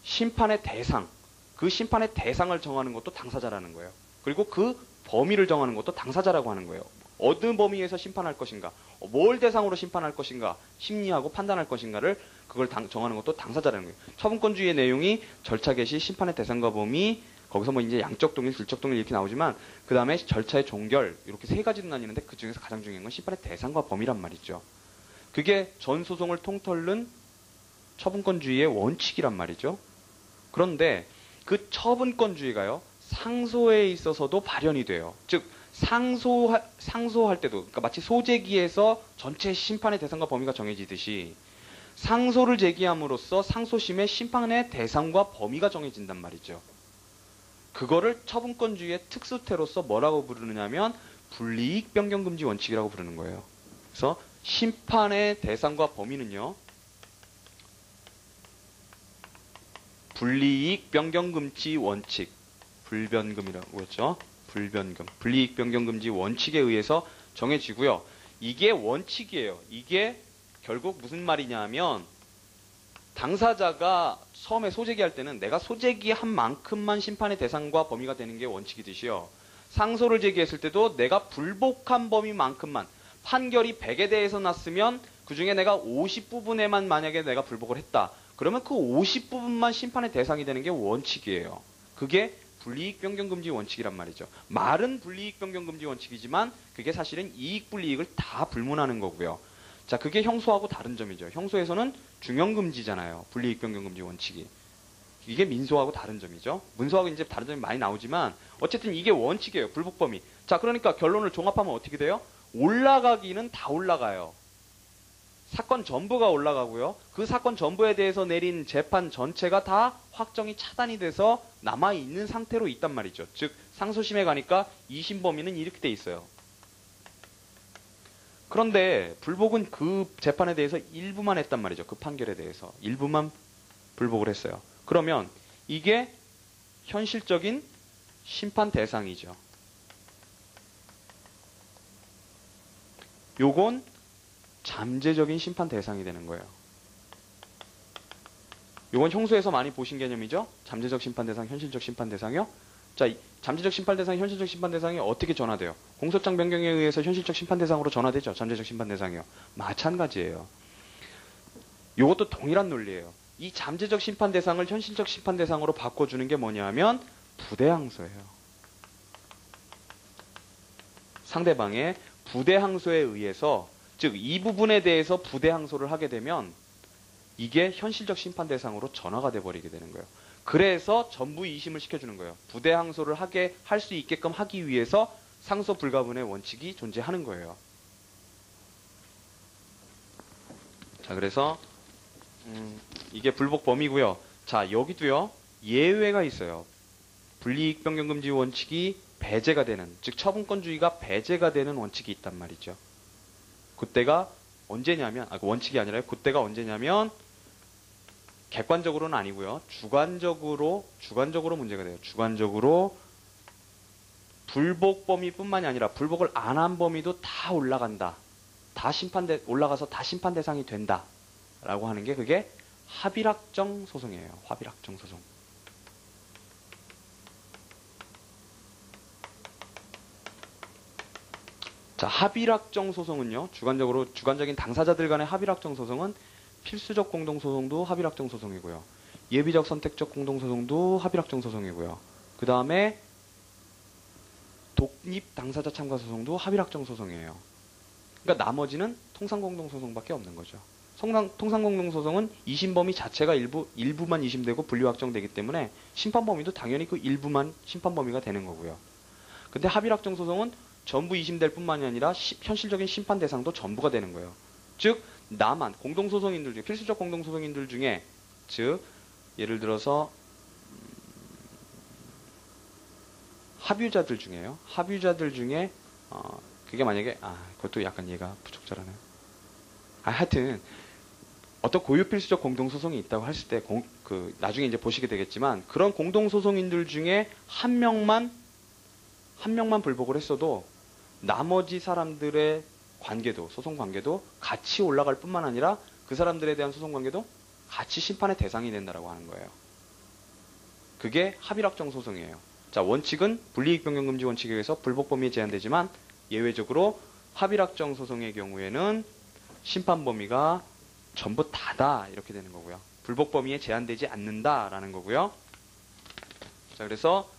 심판의 대상을 정하는 것도 당사자라는 거예요. 그리고 그 범위를 정하는 것도 당사자라고 하는 거예요. 어느 범위에서 심판할 것인가, 뭘 대상으로 심판할 것인가, 심리하고 판단할 것인가를 그걸 정하는 것도 당사자라는 거예요. 처분권주의의 내용이 절차 개시, 심판의 대상과 범위, 거기서 뭐 이제 양적 동일, 질적 동일 이렇게 나오지만 그 다음에 절차의 종결 이렇게 세 가지로 나뉘는데 그 중에서 가장 중요한 건 심판의 대상과 범위란 말이죠. 그게 전 소송을 통틀는 처분권주의의 원칙이란 말이죠. 그런데 그 처분권주의가요, 상소에 있어서도 발현이 돼요. 즉 상소할 때도, 그러니까 마치 소제기에서 전체 심판의 대상과 범위가 정해지듯이 상소를 제기함으로써 상소심의 심판의 대상과 범위가 정해진단 말이죠. 그거를 처분권주의의 특수태로서 뭐라고 부르느냐면 불이익 변경금지 원칙이라고 부르는 거예요. 그래서 심판의 대상과 범위는요, 불이익 변경금지 원칙, 불변금이라고 했죠. 불변금, 불이익 변경금지 원칙에 의해서 정해지고요. 이게 원칙이에요. 이게 결국 무슨 말이냐면 당사자가 처음에 소제기할 때는 내가 소제기한 만큼만 심판의 대상과 범위가 되는 게 원칙이듯이요. 상소를 제기했을 때도 내가 불복한 범위만큼만, 판결이 100에 대해서 났으면 그중에 내가 50부분에만 만약에 내가 불복을 했다. 그러면 그 50부분만 심판의 대상이 되는 게 원칙이에요. 그게 불이익 변경금지 원칙이란 말이죠. 말은 불이익 변경금지 원칙이지만 그게 사실은 이익 불이익을 다 불문하는 거고요. 자, 그게 형소하고 다른 점이죠. 형소에서는 중형금지잖아요. 불이익 변경금지 원칙이. 이게 민소하고 다른 점이죠. 문소하고 이제 다른 점이 많이 나오지만 어쨌든 이게 원칙이에요. 불복 범위. 자, 그러니까 결론을 종합하면 어떻게 돼요? 올라가기는 다 올라가요. 사건 전부가 올라가고요. 그 사건 전부에 대해서 내린 재판 전체가 다 확정이 차단이 돼서 남아있는 상태로 있단 말이죠. 즉 상소심에 가니까 2심 범위는 이렇게 돼 있어요. 그런데 불복은 그 재판에 대해서 일부만 했단 말이죠. 그 판결에 대해서 일부만 불복을 했어요. 그러면 이게 현실적인 심판 대상이죠. 요건 잠재적인 심판 대상이 되는 거예요. 요건 형소에서 많이 보신 개념이죠. 잠재적 심판 대상, 현실적 심판 대상이요. 자, 잠재적 심판 대상, 현실적 심판 대상이 어떻게 전환돼요? 공소장 변경에 의해서 현실적 심판 대상으로 전환되죠. 잠재적 심판 대상이요. 마찬가지예요. 요것도 동일한 논리예요. 이 잠재적 심판 대상을 현실적 심판 대상으로 바꿔주는 게 뭐냐 하면 부대항소예요. 상대방의 부대항소에 의해서, 즉 이 부분에 대해서 부대항소를 하게 되면 이게 현실적 심판 대상으로 전화가 돼버리게 되는 거예요. 그래서 전부 2심을 시켜주는 거예요. 부대항소를 할 수 있게끔 하기 위해서 상소 불가분의 원칙이 존재하는 거예요. 자, 그래서 이게 불복 범위고요. 자, 여기도요. 예외가 있어요. 불이익 변경 금지 원칙이 배제가 되는, 즉 처분권주의가 배제가 되는 원칙이 있단 말이죠. 그때가 언제냐면, 원칙이 아니라요. 그때가 언제냐면 객관적으로는 아니고요. 주관적으로 문제가 돼요. 주관적으로 불복 범위뿐만이 아니라 불복을 안 한 범위도 다 올라간다. 올라가서 다 심판 대상이 된다. 라고 하는 게 그게 합의락정 소송이에요. 합의락정 소송. 자, 합의락정 소송은요. 주관적인 당사자들 간의 합의락정 소송은 필수적 공동소송도 합의락정 소송이고요. 예비적 선택적 공동소송도 합의락정 소송이고요. 그 다음에 독립 당사자 참가 소송도 합의락정 소송이에요. 그러니까 나머지는 통상공동소송밖에 없는 거죠. 통상공동소송은 2심 범위 자체가 일부만 2심되고 분류 확정되기 때문에 심판 범위도 당연히 그 일부만 심판 범위가 되는 거고요. 근데 합의락정 소송은 전부 2심될 뿐만이 아니라 현실적인 심판 대상도 전부가 되는 거예요. 즉 공동소송인들 중에, 필수적 공동소송인들 중에, 즉 예를 들어서 합유자들 중에 그게 만약에 그것도 약간 이해가 부적절하네요. 하여튼 어떤 고유 필수적 공동소송이 있다고 했을 때 나중에 이제 보시게 되겠지만 그런 공동소송인들 중에 한 명만 불복을 했어도 나머지 사람들의 소송 관계도 같이 올라갈 뿐만 아니라 그 사람들에 대한 소송 관계도 같이 심판의 대상이 된다라고 하는 거예요. 그게 합의락정 소송이에요. 자, 원칙은 불이익 변경 금지 원칙에 의해서 불복 범위에 제한되지만 예외적으로 합의락정 소송의 경우에는 심판 범위가 전부 다다 이렇게 되는 거고요. 불복 범위에 제한되지 않는다라는 거고요. 자, 그래서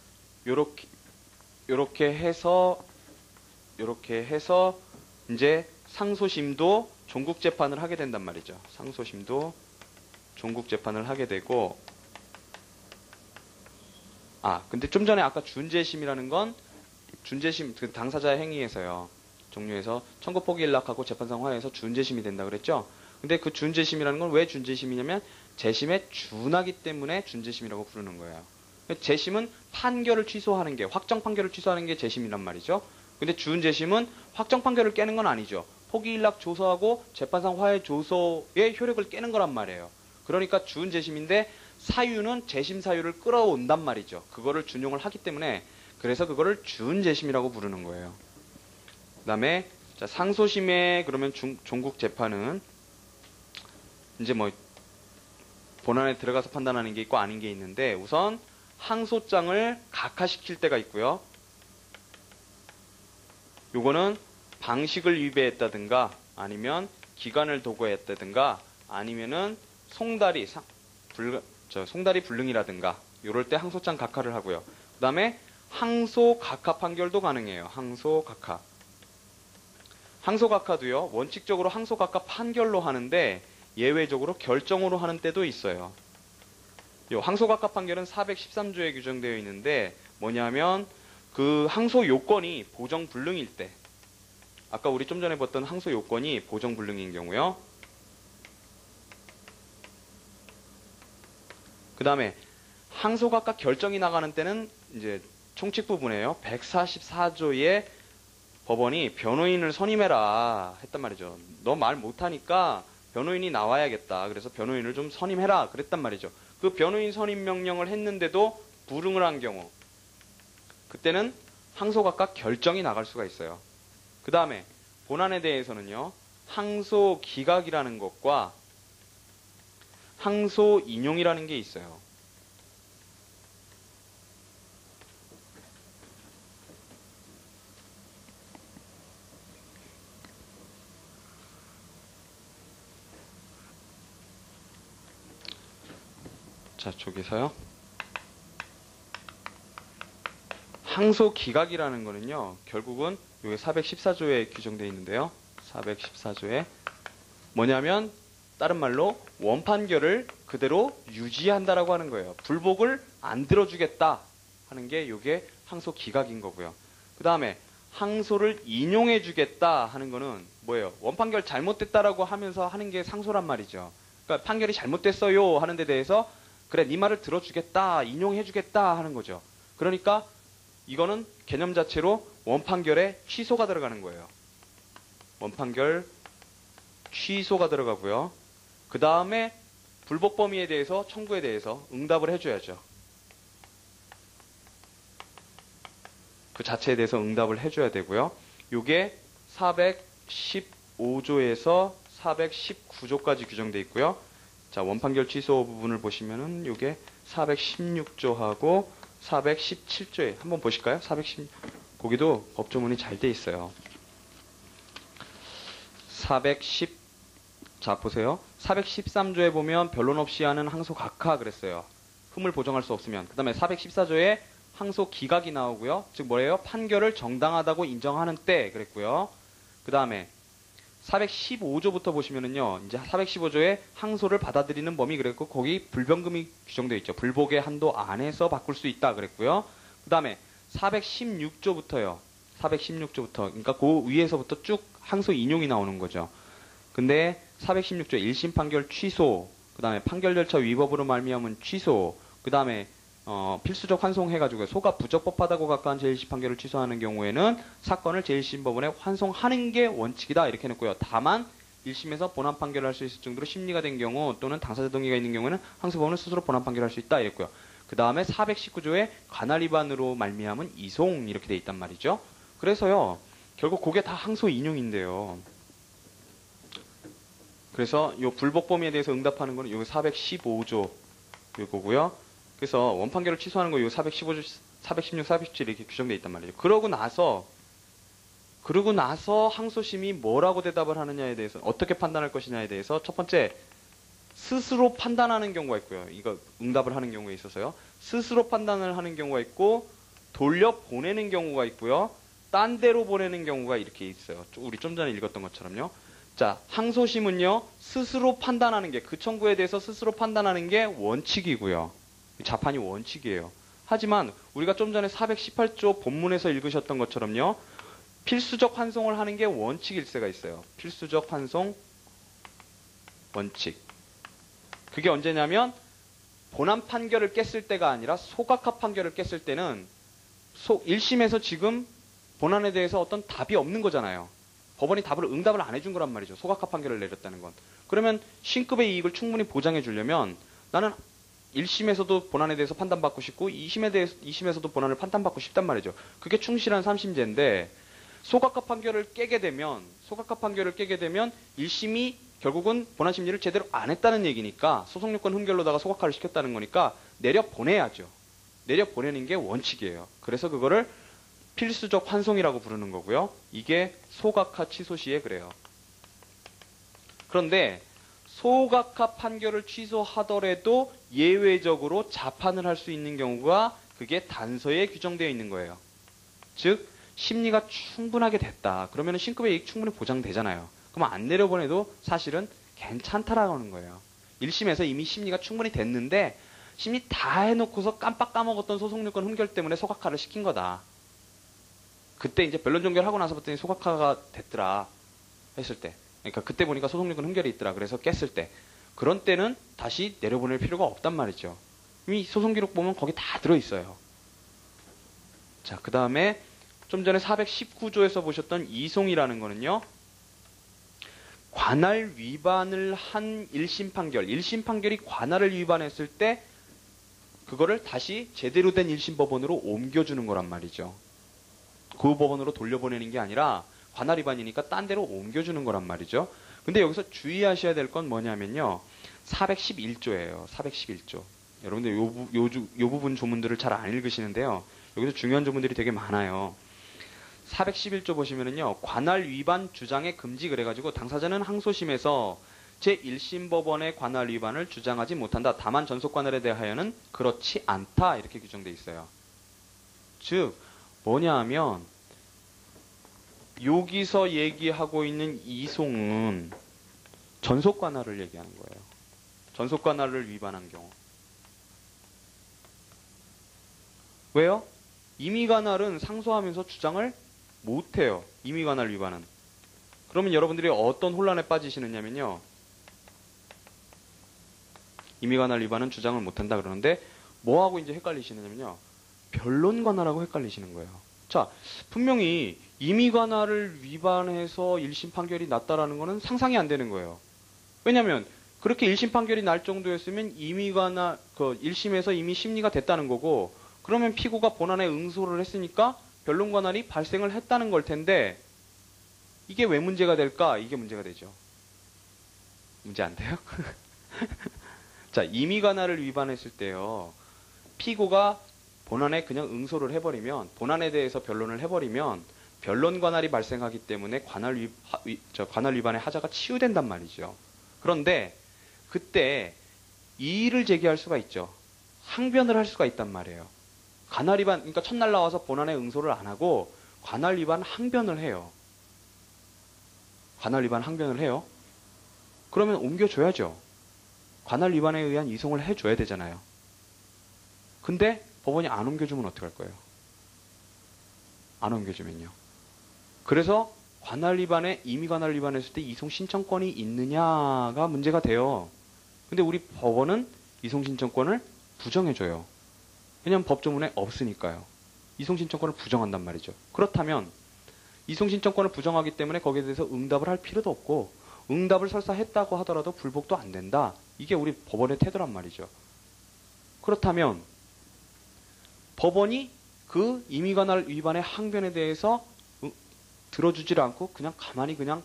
요렇게 해서 이제 상소심도 종국 재판을 하게 된단 말이죠. 상소심도 종국 재판을 하게 되고, 근데 좀 전에 아까 준재심이라는 건 그 당사자의 행위에서요. 종료해서 청구 포기 일락하고 재판상 화해해서 준재심이 된다 그랬죠. 근데 그 준재심이라는 건 왜 준재심이냐면 재심에 준하기 때문에 준재심이라고 부르는 거예요. 재심은 판결을 취소하는 게, 확정 판결을 취소하는 게 재심이란 말이죠. 근데 준재심은 확정 판결을 깨는 건 아니죠. 포기 일락 조서하고 재판상 화해 조서의 효력을 깨는 거란 말이에요. 그러니까 준재심인데 사유는 재심 사유를 끌어온단 말이죠. 그거를 준용을 하기 때문에 그래서 그거를 준재심이라고 부르는 거예요. 그 다음에 상소심의 그러면 종국 재판은 이제 본안에 들어가서 판단하는 게 있고 아닌 게 있는데 우선 항소장을 각하시킬 때가 있고요. 요거는 방식을 위배했다든가 아니면 기간을 도구했다든가 아니면은 송달이 불능이라든가 요럴 때 항소장 각하를 하고요. 그 다음에 항소 각하 판결도 가능해요. 항소 각하. 항소 각하도요. 원칙적으로 항소 각하 판결로 하는데 예외적으로 결정으로 하는 때도 있어요. 요 항소각하 판결은 413조에 규정되어 있는데 뭐냐면 그 항소 요건이 보정불능일 때, 아까 우리 좀 전에 봤던 항소 요건이 보정불능인 경우요. 그 다음에 항소각하 결정이 나가는 때는 이제 총칙 부분이에요. 144조에 법원이 변호인을 선임해라 했단 말이죠. 너 말 못하니까 변호인이 나와야겠다. 그래서 변호인을 좀 선임해라 그랬단 말이죠. 그 변호인 선임 명령을 했는데도 불응을 한 경우, 그때는 항소각하 결정이 나갈 수가 있어요. 그 다음에 본안에 대해서는요, 항소 기각이라는 것과 항소 인용이라는 게 있어요. 자, 저기서요. 항소 기각이라는 거는요, 결국은 여기 414조에 규정되어 있는데요. 414조에 뭐냐면 다른 말로 원판결을 그대로 유지한다라고 하는 거예요. 불복을 안 들어주겠다 하는 게 이게 항소 기각인 거고요. 그 다음에 항소를 인용해 주겠다 하는 거는 뭐예요? 원판결 잘못됐다라고 하면서 하는 게 상소란 말이죠. 그러니까 판결이 잘못됐어요 하는 데 대해서 그래, 네 말을 들어주겠다, 인용해 주겠다 하는 거죠. 그러니까 이거는 개념 자체로 원판결에 취소가 들어가는 거예요. 원판결 취소가 들어가고요. 그 다음에 불복 범위에 대해서 청구에 대해서 응답을 해줘야죠. 그 자체에 대해서 응답을 해줘야 되고요. 요게 415조에서 419조까지 규정되어 있고요. 자, 원판결 취소 부분을 보시면은 요게 416조하고 417조에 한번 보실까요? 410 거기도 법조문이 잘 돼 있어요. 410 자, 보세요. 413조에 보면 변론 없이 하는 항소 각하 그랬어요. 흠을 보정할 수 없으면. 그 다음에 414조에 항소 기각이 나오고요. 즉 뭐예요? 판결을 정당하다고 인정하는 때 그랬고요. 그 다음에 415조부터 보시면은요, 이제 415조에 항소를 받아들이는 범위 그랬고, 거기 불변금이 규정되어 있죠. 불복의 한도 안에서 바꿀 수 있다 그랬고요. 그 다음에 416조부터요. 416조부터, 그러니까 그 위에서부터 쭉 항소 인용이 나오는 거죠. 근데 416조 1심 판결 취소, 그 다음에 판결 절차 위법으로 말미암은 취소, 그 다음에 필수적 환송해가지고 소가 부적법하다고 각하한 제1심 판결을 취소하는 경우에는 사건을 제1심 법원에 환송하는 게 원칙이다 이렇게 해놓고요. 다만 1심에서 본안 판결을 할 수 있을 정도로 심리가 된 경우 또는 당사자 동의가 있는 경우에는 항소법원은 스스로 본안 판결을 할 수 있다 이랬고요. 그 다음에 419조에 관할 위반으로 말미암은 이송 이렇게 돼 있단 말이죠. 그래서요, 결국 그게 다 항소 인용인데요. 그래서 이 불복 범위에 대해서 응답하는 거는 여기 415조 요거고요. 그래서 원판결을 취소하는 거 요 415조, 416, 417 이렇게 규정되어 있단 말이에요. 그러고 나서 항소심이 뭐라고 대답을 하느냐에 대해서, 어떻게 판단할 것이냐에 대해서 첫 번째, 스스로 판단하는 경우가 있고요. 이거 응답을 하는 경우에 있어서요. 스스로 판단을 하는 경우가 있고, 돌려보내는 경우가 있고요. 딴 데로 보내는 경우가 이렇게 있어요. 우리 좀 전에 읽었던 것처럼요. 자, 항소심은요, 스스로 판단하는 게, 그 청구에 대해서 스스로 판단하는 게 원칙이고요. 자판이 원칙이에요. 하지만 우리가 좀 전에 418조 본문에서 읽으셨던 것처럼요, 필수적 환송을 하는 게 원칙일세가 있어요. 필수적 환송 원칙. 그게 언제냐면 본안 판결을 깼을 때가 아니라 소각하 판결을 깼을 때는 1심에서 지금 본안에 대해서 어떤 답이 없는 거잖아요. 법원이 응답을 안 해준 거란 말이죠. 소각하 판결을 내렸다는 건. 그러면 신급의 이익을 충분히 보장해 주려면 나는 1심에서도 본안에 대해서 판단받고 싶고 2심에서도 본안을 판단받고 싶단 말이죠. 그게 충실한 3심제인데 소각하 판결을 깨게 되면 1심이 결국은 본안 심리를 제대로 안 했다는 얘기니까 소송요건 흠결로다가 소각하를 시켰다는 거니까 내려보내야죠. 내려보내는 게 원칙이에요. 그래서 그거를 필수적 환송이라고 부르는 거고요. 이게 소각하 취소 시에 그래요. 그런데 소각하 판결을 취소하더라도 예외적으로 자판을 할 수 있는 경우가 그게 단서에 규정되어 있는 거예요. 즉 심리가 충분하게 됐다. 그러면 신급의 이익 충분히 보장되잖아요. 그럼 안 내려보내도 사실은 괜찮다라고 하는 거예요. 1심에서 이미 심리가 충분히 됐는데 심리 다 해놓고서 깜빡 까먹었던 소송요건 흠결 때문에 소각화를 시킨 거다. 그때 이제 변론 종결하고 나서 봤더니 소각화가 됐더라 했을 때, 그러니까 그때 보니까 소송요건 흠결이 있더라. 그래서 깼을 때, 그런 때는 다시 내려보낼 필요가 없단 말이죠. 이미 소송 기록 보면 거기 다 들어있어요. 자, 그 다음에 좀 전에 419조에서 보셨던 이송이라는 거는요, 관할 위반을 한 1심 판결, 1심 판결이 관할을 위반했을 때 그거를 다시 제대로 된 1심 법원으로 옮겨주는 거란 말이죠. 그 법원으로 돌려보내는 게 아니라 관할 위반이니까 딴 데로 옮겨주는 거란 말이죠. 근데 여기서 주의하셔야 될 건 뭐냐면요, 411조예요. 411조. 여러분들 요 부분 조문들을 잘 안 읽으시는데요, 여기서 중요한 조문들이 되게 많아요. 411조 보시면은요, 관할 위반 주장의 금지 그래가지고 당사자는 항소심에서 제1심 법원의 관할 위반을 주장하지 못한다. 다만 전속 관할에 대하여는 그렇지 않다. 이렇게 규정돼 있어요. 즉 뭐냐 하면 여기서 얘기하고 있는 이송은 전속 관할을 얘기하는 거예요. 전속 관할을 위반한 경우. 왜요? 임의 관할은 상소하면서 주장을 못해요. 임의 관할 위반은. 그러면 여러분들이 어떤 혼란에 빠지시느냐면요, 임의 관할 위반은 주장을 못한다 그러는데 뭐하고 이제 헷갈리시느냐면요, 변론 관할하고 헷갈리시는 거예요. 자, 분명히 임의 관할을 위반해서 1심 판결이 났다라는 거는 상상이 안 되는 거예요. 왜냐면 그렇게 1심 판결이 날 정도였으면 임의 관할, 1심에서 이미 심리가 됐다는 거고, 그러면 피고가 본안에 응소를 했으니까 변론 관할이 발생을 했다는 걸 텐데, 이게 왜 문제가 될까? 이게 문제가 되죠. 문제 안 돼요? 자, 임의 관할을 위반했을 때요, 피고가 본안에 그냥 응소를 해버리면, 본안에 대해서 변론을 해버리면 변론 관할이 발생하기 때문에 관할 위반의 하자가 치유된단 말이죠. 그런데 그때 이의를 제기할 수가 있죠. 항변을 할 수가 있단 말이에요. 관할 위반, 그러니까 첫날 나와서 본안에 응소를 안 하고 관할 위반 항변을 해요. 관할 위반 항변을 해요. 그러면 옮겨줘야죠. 관할 위반에 의한 이송을 해줘야 되잖아요. 근데 법원이 안 옮겨주면 어떡할 거예요? 안 옮겨주면요. 그래서 관할 위반에, 임의 관할 위반했을 때 이송 신청권이 있느냐가 문제가 돼요. 근데 우리 법원은 이송 신청권을 부정해줘요. 왜냐하면 법조문에 없으니까요. 이송 신청권을 부정한단 말이죠. 그렇다면 이송 신청권을 부정하기 때문에 거기에 대해서 응답을 할 필요도 없고, 응답을 설사 했다고 하더라도 불복도 안 된다. 이게 우리 법원의 태도란 말이죠. 그렇다면 법원이 그 임의 관할 위반의 항변에 대해서 들어주질 않고 그냥 가만히 그냥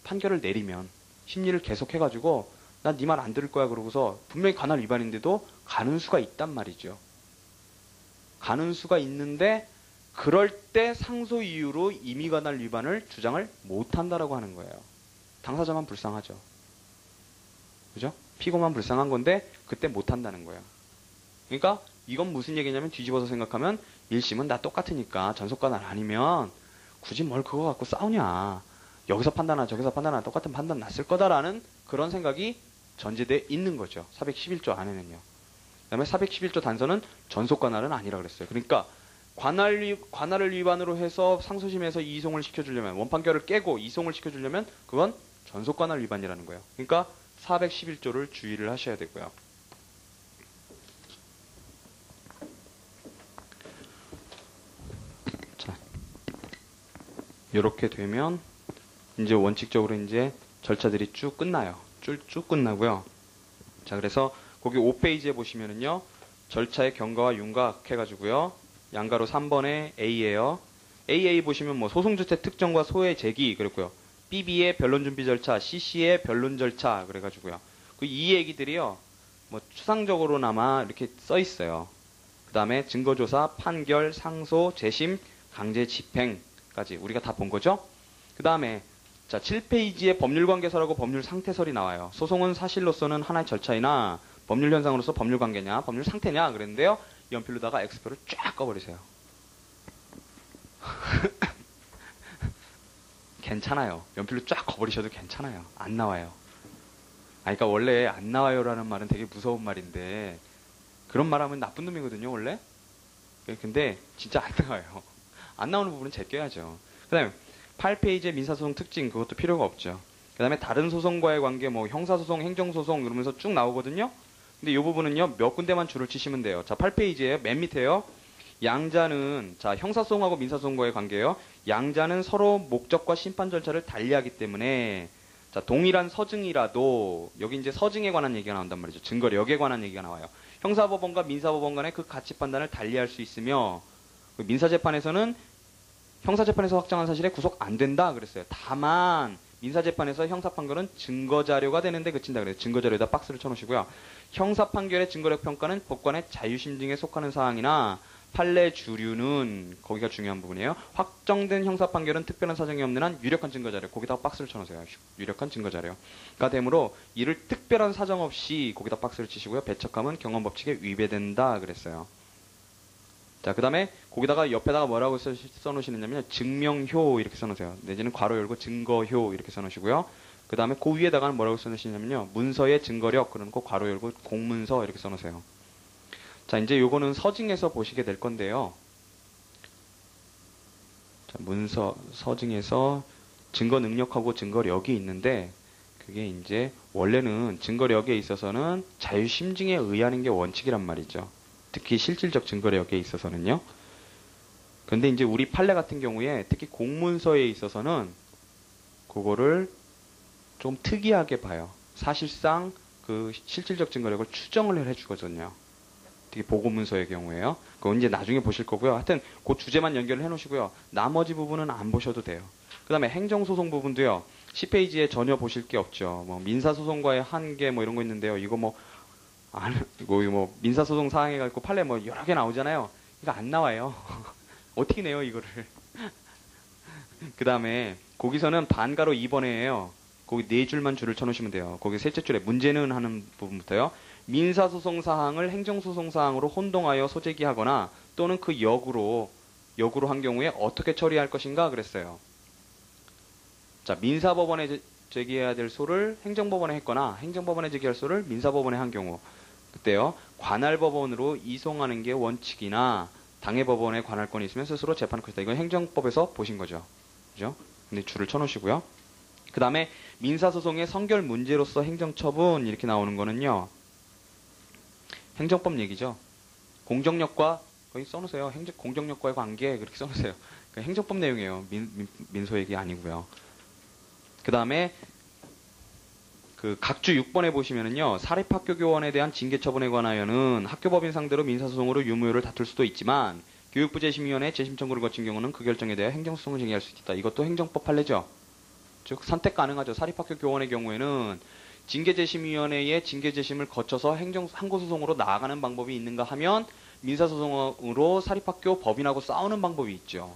판결을 내리면, 심리를 계속해가지고 난 네 말 안 들을 거야 그러고서 분명히 관할 위반인데도 가는 수가 있단 말이죠. 가는 수가 있는데, 그럴 때 상소 이유로 임의 관할 위반을 주장을 못한다라고 하는 거예요. 당사자만 불쌍하죠. 그죠? 피고만 불쌍한 건데 그때 못한다는 거예요. 그러니까 이건 무슨 얘기냐면, 뒤집어서 생각하면 1심은 다 똑같으니까 전속 관할 아니면 굳이 뭘 그거 갖고 싸우냐. 여기서 판단하나 저기서 판단하나 똑같은 판단 났을 거다라는 그런 생각이 전제되어 있는 거죠. 411조 안에는요. 그 다음에 411조 단서는 전속 관할은 아니라 그랬어요. 그러니까 관할을 위반으로 해서 상소심에서 이송을 시켜주려면, 원판결을 깨고 이송을 시켜주려면 그건 전속 관할 위반이라는 거예요. 그러니까 411조를 주의를 하셔야 되고요. 자, 이렇게 되면 이제 원칙적으로 이제 절차들이 쭉 끝나요. 쭉 끝나고요. 자, 그래서 거기 5페이지에 보시면은요, 절차의 경과와 윤곽 해가지고요, 양가로 3번에 A예요. AA 보시면 뭐 소송주체 특정과 소의 제기 그랬고요. BB의 변론 준비 절차, CC의 변론 절차 그래가지고요. 그 이 얘기들이요, 뭐 추상적으로나마 이렇게 써 있어요. 그 다음에 증거조사, 판결, 상소, 재심, 강제 집행까지 우리가 다 본 거죠. 그 다음에 자, 7페이지에 법률관계설하고 법률상태설이 나와요. 소송은 사실로서는 하나의 절차이나 법률현상으로서 법률관계냐, 법률상태냐 그랬는데요, 연필로다가 X표를 쫙 꺼버리세요. 괜찮아요. 연필로 쫙 꺼버리셔도 괜찮아요. 안 나와요. 그러니까 원래 안 나와요라는 말은 되게 무서운 말인데, 그런 말 하면 나쁜 놈이거든요, 원래. 근데 진짜 안 나와요. 안 나오는 부분은 제껴야죠. 그 다음에 8페이지의 민사소송 특징, 그것도 필요가 없죠. 그 다음에 다른 소송과의 관계, 뭐 형사소송, 행정소송 이러면서 쭉 나오거든요. 근데 이 부분은요, 몇 군데만 줄을 치시면 돼요. 자, 8페이지에 맨 밑에요. 양자는, 자, 형사소송하고 민사소송과의 관계예요. 양자는 서로 목적과 심판 절차를 달리하기 때문에, 자, 동일한 서증이라도, 여기 이제 서증에 관한 얘기가 나온단 말이죠. 증거력에 관한 얘기가 나와요. 형사법원과 민사법원 간의 그 가치 판단을 달리할 수 있으며, 민사재판에서는 형사재판에서 확정한 사실에 구속 안 된다 그랬어요. 다만 민사재판에서 형사판결은 증거자료가 되는데 그친다 그래요. 증거자료에다 박스를 쳐놓으시고요. 형사판결의 증거력 평가는 법관의 자유심증에 속하는 사항이나 판례 주류는, 거기가 중요한 부분이에요. 확정된 형사판결은 특별한 사정이 없는 한 유력한 증거자료, 거기다가 박스를 쳐놓으세요. 유력한 증거자료가 되므로 이를 특별한 사정 없이 거기다 박스를 치시고요. 배척하면 경험법칙에 위배된다 그랬어요. 자, 그 다음에 거기다가 옆에다가 뭐라고 써놓으시느냐면 증명효 이렇게 써놓으세요. 내지는 괄호 열고 증거효 이렇게 써놓으시고요. 그 다음에 그 위에다가는 뭐라고 써놓으시냐면요. 문서의 증거력, 그러고 괄호 열고 공문서 이렇게 써놓으세요. 자, 이제 요거는 서증에서 보시게 될 건데요. 자, 문서, 서증에서 증거 능력하고 증거력이 있는데, 그게 이제 원래는 증거력에 있어서는 자유심증에 의하는 게 원칙이란 말이죠. 특히 실질적 증거력에 있어서는요. 그런데 이제 우리 판례 같은 경우에 특히 공문서에 있어서는 그거를 좀 특이하게 봐요. 사실상 그 실질적 증거력을 추정을 해주거든요. 특히 보고문서의 경우에요. 그건 이제 나중에 보실 거고요. 하여튼 그 주제만 연결을 해놓으시고요. 나머지 부분은 안 보셔도 돼요. 그 다음에 행정소송 부분도요. 10페이지에 전혀 보실 게 없죠. 뭐 민사소송과의 한계 뭐 이런 거 있는데요. 이거 뭐 민사소송 사항에 갖고 판례 뭐 여러 개 나오잖아요. 이거 안 나와요. 어떻게 내요, 이거를. 그 다음에 거기서는 반가로 2번에요. 거기 네 줄만 줄을 쳐놓으시면 돼요. 거기 셋째 줄에 문제는 하는 부분부터요. 민사소송 사항을 행정소송 사항으로 혼동하여 소제기하거나 또는 그 역으로 한 경우에 어떻게 처리할 것인가 그랬어요. 자, 민사법원에 제기해야 될 소를 행정법원에 했거나 행정법원에 제기할 소를 민사법원에 한 경우, 그때요, 관할법원으로 이송하는 게 원칙이나 당해법원에 관할권이 있으면 스스로 재판할 것이다. 이건 행정법에서 보신 거죠. 그죠? 근데 줄을 쳐놓으시고요. 그 다음에 민사소송의 성결 문제로서 행정처분 이렇게 나오는 거는요. 행정법 얘기죠. 공정력과, 거기 써놓으세요. 공정력과의 관계 그렇게 써놓으세요. 행정법 내용이에요. 민소 얘기 아니고요. 그 다음에 그 각주 6번에 보시면은요, 사립학교 교원에 대한 징계 처분에 관하여는 학교법인 상대로 민사소송으로 유무효를 다툴 수도 있지만 교육부 재심위원회 재심 청구를 거친 경우는 그 결정에 대해 행정소송을 제기할 수 있다. 이것도 행정법 판례죠. 즉 선택 가능하죠. 사립학교 교원의 경우에는 징계재심위원회의 징계재심을 거쳐서 항고소송으로 나아가는 방법이 있는가 하면 민사소송으로 사립학교 법인하고 싸우는 방법이 있죠.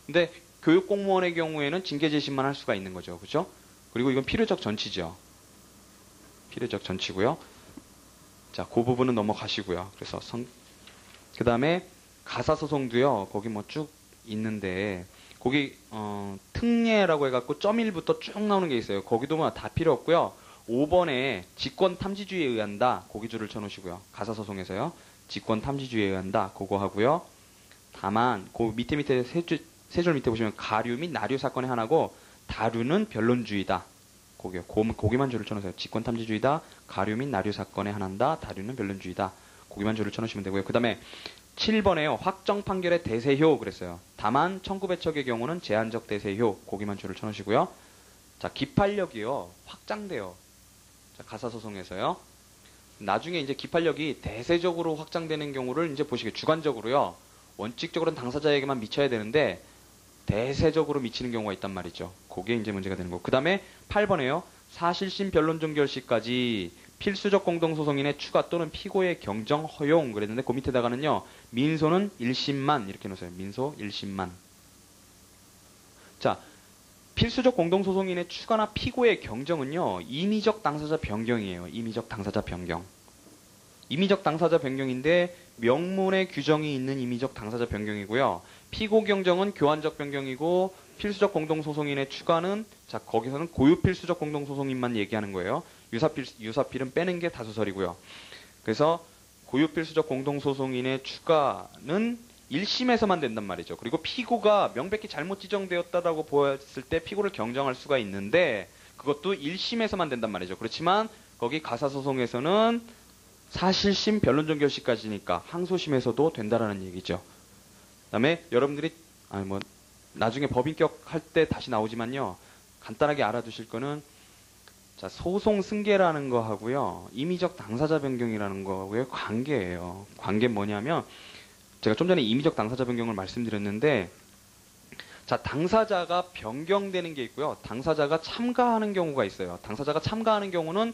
근데 교육공무원의 경우에는 징계재심만 할 수가 있는 거죠. 그렇죠? 그리고 이건 필요적 전치죠. 필요적 전치고요. 자, 그 부분은 넘어가시고요. 그래서 그 다음에 가사소송도요. 거기 뭐 쭉 있는데 거기 특례라고 해갖고 .1부터 쭉 나오는 게 있어요. 거기도 뭐 다 필요 없고요. 5번에 직권탐지주의에 의한다. 거기 줄을 쳐놓으시고요. 가사소송에서요. 직권탐지주의에 의한다. 그거 하고요. 다만 그 밑에 세 줄 밑에 보시면 가류 및 나류 사건의 하나고 다류는 변론주의다. 거기만 줄을 쳐놓으세요. 직권탐지주의다. 가류 및 나류 사건의 하나다. 다류는 변론주의다. 거기만 줄을 쳐놓으시면 되고요. 그 다음에 7번에요. 확정 판결의 대세효 그랬어요. 다만 청구배척의 경우는 제한적 대세효. 거기만 줄을 쳐놓으시고요. 자, 기판력이요. 확장돼요. 자, 가사소송에서요. 나중에 이제 기판력이 대세적으로 확장되는 경우를 이제 보시게 주관적으로요. 원칙적으로는 당사자에게만 미쳐야 되는데 대세적으로 미치는 경우가 있단 말이죠. 그게 이제 문제가 되는 거고. 그 다음에 8번에요. 사실심 변론정 결시까지 필수적 공동소송인의 추가 또는 피고의 경정 허용 그랬는데 그 밑에다가는요. 민소는 1심만 이렇게 놓으세요. 민소 1심만. 자, 필수적 공동소송인의 추가나 피고의 경정은요. 임의적 당사자 변경이에요. 임의적 당사자 변경. 임의적 당사자 변경인데 명문의 규정이 있는 임의적 당사자 변경이고요. 피고 경정은 교환적 변경이고 필수적 공동소송인의 추가는 자 거기서는 고유 필수적 공동소송인만 얘기하는 거예요. 유사필은 빼는 게 다수설이고요. 그래서 고유필수적 공동소송인의 추가는 1심에서만 된단 말이죠. 그리고 피고가 명백히 잘못 지정되었다라고 보았을 때 피고를 경정할 수가 있는데 그것도 1심에서만 된단 말이죠. 그렇지만 거기 가사소송에서는 사실심 변론정 결시까지니까 항소심에서도 된다라는 얘기죠. 그다음에 여러분들이 나중에 법인격 할 때 다시 나오지만요. 간단하게 알아두실 거는 자, 소송 승계라는 거 하고요. 임의적 당사자 변경이라는 거하고의 관계예요. 관계는 뭐냐면 제가 좀 전에 임의적 당사자 변경을 말씀드렸는데 자, 당사자가 변경되는 게 있고요. 당사자가 참가하는 경우가 있어요. 당사자가 참가하는 경우는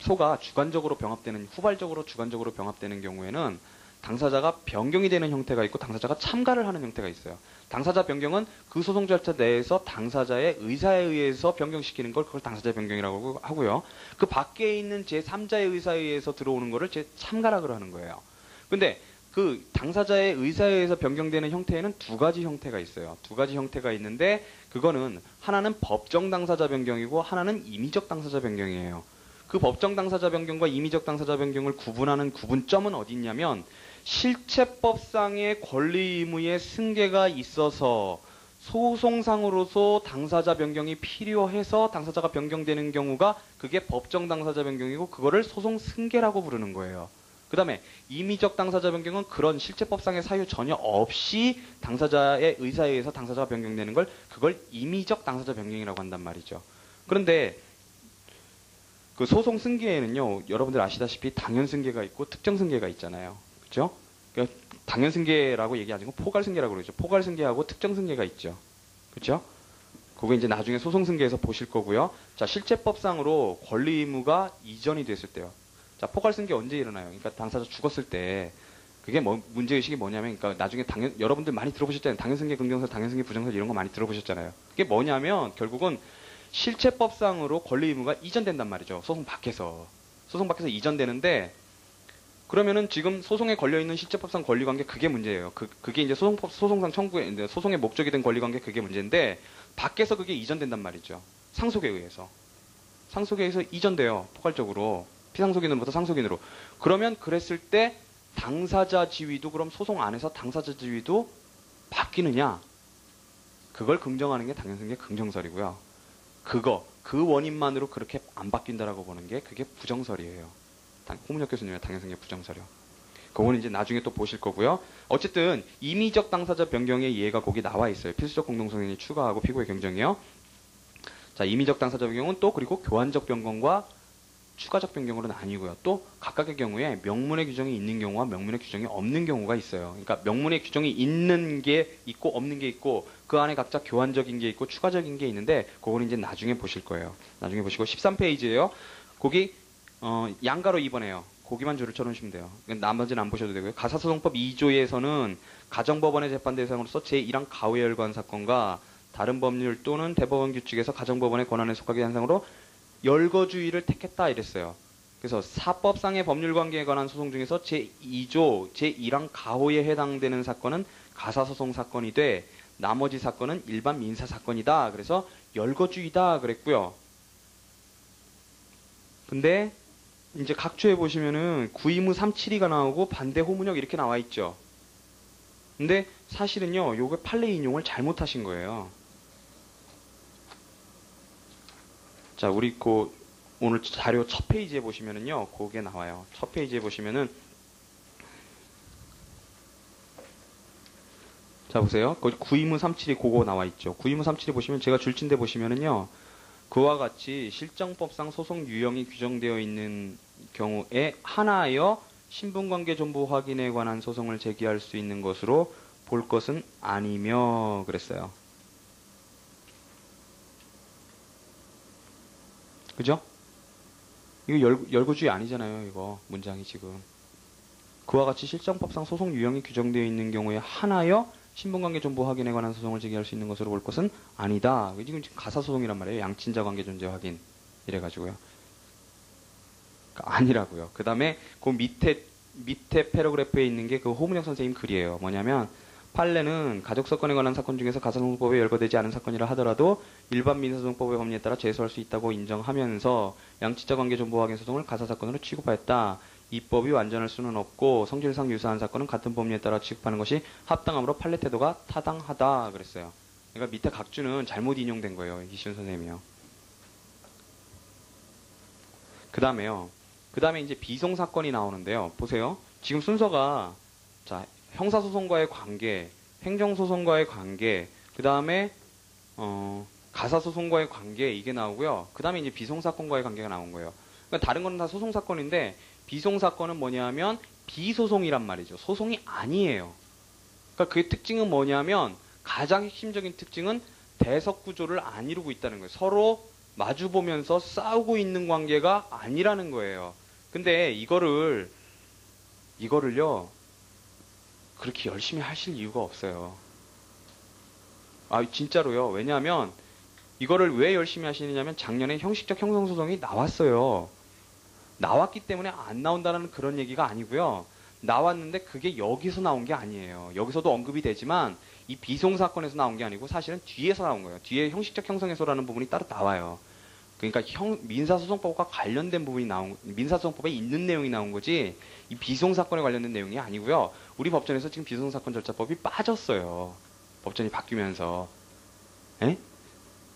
소가 주관적으로 병합되는 후발적으로 주관적으로 병합되는 경우에는 당사자가 변경이 되는 형태가 있고 당사자가 참가를 하는 형태가 있어요. 당사자 변경은 그 소송 절차 내에서 당사자의 의사에 의해서 변경시키는 걸 그걸 당사자 변경이라고 하고요. 그 밖에 있는 제3자의 의사에 의해서 들어오는 거를 참가라고 하는 거예요. 근데 그 당사자의 의사에 의해서 변경되는 형태에는 두 가지 형태가 있어요. 두 가지 형태가 있는데 그거는 하나는 법정 당사자 변경이고 하나는 임의적 당사자 변경이에요. 그 법정 당사자 변경과 임의적 당사자 변경을 구분하는 구분점은 어디 있냐면 실체법상의 권리 의무의 승계가 있어서 소송상으로서 당사자 변경이 필요해서 당사자가 변경되는 경우가 그게 법정 당사자 변경이고 그거를 소송 승계라고 부르는 거예요. 그 다음에 임의적 당사자 변경은 그런 실체법상의 사유 전혀 없이 당사자의 의사에 의해서 당사자가 변경되는 걸 그걸 임의적 당사자 변경이라고 한단 말이죠. 그런데 그 소송 승계에는요, 여러분들 아시다시피 당연 승계가 있고 특정 승계가 있잖아요. 그죠? 그러니까 당연 승계라고 얘기 안 하고 포괄 승계라고 그러죠. 포괄 승계하고 특정 승계가 있죠. 그죠? 그거 이제 나중에 소송 승계에서 보실 거고요. 자, 실체법상으로 권리 의무가 이전이 됐을 때요. 자, 포괄 승계 언제 일어나요? 그러니까 당사자 죽었을 때 그게 문제의식이 뭐냐면 그러니까 나중에 여러분들 많이 들어보셨잖아요. 당연 승계, 긍정설, 당연 승계, 부정설 이런 거 많이 들어보셨잖아요. 그게 뭐냐면 결국은 실체법상으로 권리 의무가 이전된단 말이죠. 소송 밖에서 이전되는데 그러면은 지금 소송에 걸려있는 실체법상 권리관계 그게 문제예요. 그게 이제 소송상 소송의 목적이 된 권리관계 그게 문제인데 밖에서 그게 이전된단 말이죠. 상속에 의해서 이전돼요. 포괄적으로. 피상속인으로부터 상속인으로. 그러면 그랬을 때 당사자 지위도 그럼 소송 안에서 당사자 지위도 바뀌느냐? 그걸 긍정하는 게 당연승계 긍정설이고요. 그 원인만으로 그렇게 안 바뀐다라고 보는 게 그게 부정설이에요. 홍문혁 교수님의 당연승계 부정설이요. 그거는 이제 나중에 또 보실 거고요. 어쨌든 임의적 당사자 변경의 예가 거기 나와 있어요. 필수적 공동성인이 추가하고 피고의 경정이요. 자, 임의적 당사자 변경은 또 그리고 교환적 변경과 추가적 변경으로는 아니고요. 또 각각의 경우에 명문의 규정이 있는 경우와 명문의 규정이 없는 경우가 있어요. 그러니까 명문의 규정이 있는 게 있고 없는 게 있고 그 안에 각자 교환적인 게 있고 추가적인 게 있는데 그거는 이제 나중에 보실 거예요. 나중에 보시고 13페이지예요. 거기 양가로 2번에요. 거기만 줄을 쳐놓으시면 돼요. 나머지는 안 보셔도 되고요. 가사소송법 2조에서는 가정법원의 재판 대상으로서 제1항 가외열관 사건과 다른 법률 또는 대법원 규칙에서 가정법원의 권한에 속하게 한 상으로 열거주의를 택했다 이랬어요. 그래서 사법상의 법률관계에 관한 소송 중에서 제2조 제1항 가호에 해당되는 사건은 가사소송 사건이 돼 나머지 사건은 일반 민사사건이다. 그래서 열거주의다 그랬고요. 근데 이제 각초에 보시면은 구의무 372가 나오고 반대 호문역 이렇게 나와 있죠. 근데 사실은요, 요게 판례 인용을 잘못하신 거예요. 자, 우리 오늘 자료 첫 페이지에 보시면은요, 그게 나와요. 첫 페이지에 보시면은, 자, 보세요. 거기 구의무 372 그거 나와 있죠. 구의무 372 보시면 제가 줄친데 보시면은요, 그와 같이 실정법상 소송 유형이 규정되어 있는 경우에 하나하여 신분관계 존보 확인에 관한 소송을 제기할 수 있는 것으로 볼 것은 아니며 그랬어요. 그죠? 이거 열거주의 아니잖아요. 이거 문장이 지금. 그와 같이 실정법상 소송 유형이 규정되어 있는 경우에 하나여 신분관계 존보 확인에 관한 소송을 제기할 수 있는 것으로 볼 것은 아니다. 지금 가사소송이란 말이에요. 양친자 관계 존재 확인. 이래가지고요. 그러니까 아니라고요. 그 다음에 그 밑에 패러그래프에 있는 게 그 호문혁 선생님 글이에요. 뭐냐면 판례는 가족사건에 관한 사건 중에서 가사소송법에 열거되지 않은 사건이라 하더라도 일반 민사소송법의 법리에 따라 제소할 수 있다고 인정하면서 양치자 관계 존보 확인 소송을 가사사건으로 취급하였다. 이 법이 완전할 수는 없고 성질상 유사한 사건은 같은 법리에 따라 취급하는 것이 합당하므로 판례 태도가 타당하다 그랬어요. 그러니까 밑에 각주는 잘못 인용된 거예요. 이시훈 선생님이요. 그 다음에 이제 비송사건이 나오는데요. 보세요. 지금 순서가 자 형사소송과의 관계, 행정소송과의 관계, 그 다음에 가사소송과의 관계 이게 나오고요. 그 다음에 이제 비송사건과의 관계가 나온 거예요. 그러니까 다른 거는 다 소송사건인데 비송사건은 뭐냐면 비소송이란 말이죠. 소송이 아니에요. 그러니까 그의 특징은 뭐냐면 가장 핵심적인 특징은 대석구조를 안 이루고 있다는 거예요. 서로 마주보면서 싸우고 있는 관계가 아니라는 거예요. 근데 이거를요 그렇게 열심히 하실 이유가 없어요. 아 진짜로요. 왜냐하면 이거를 왜 열심히 하시느냐면 작년에 형식적 형성소송이 나왔어요. 나왔기 때문에 안 나온다는 그런 얘기가 아니고요. 나왔는데 그게 여기서 나온 게 아니에요. 여기서도 언급이 되지만 이 비송사건에서 나온 게 아니고 사실은 뒤에서 나온 거예요. 뒤에 형식적 형성해소라는 부분이 따로 나와요. 그러니까 민사소송법과 관련된 부분이 민사소송법에 있는 내용이 나온 거지 이 비송사건에 관련된 내용이 아니고요. 우리 법전에서 지금 비송사건 절차법이 빠졌어요. 법전이 바뀌면서. 에?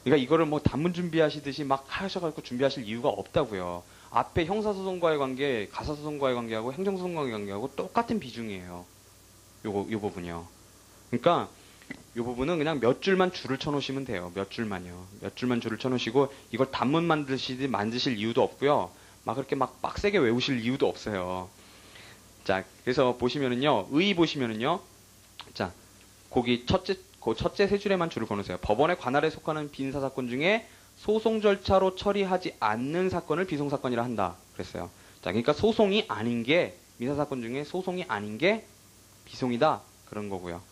그러니까 이거를 뭐 단문 준비하시듯이 막 하셔가지고 준비하실 이유가 없다고요. 앞에 형사소송과의 관계, 가사소송과의 관계하고 행정소송과의 관계하고 똑같은 비중이에요. 요 부분이요. 그러니까 이 부분은 그냥 몇 줄만 줄을 쳐놓으시면 돼요. 몇 줄만요. 몇 줄만 줄을 쳐놓으시고 이걸 단문 만드실 이유도 없고요. 막 그렇게 막 빡세게 외우실 이유도 없어요. 자, 그래서 보시면은요. 의 보시면은요. 자, 거기 첫째 세 줄에만 줄을 거놓으세요. 법원의 관할에 속하는 민사사건 중에 소송 절차로 처리하지 않는 사건을 비송사건이라 한다. 그랬어요. 자, 그러니까 소송이 아닌 게 민사사건 중에 소송이 아닌 게 비송이다. 그런 거고요.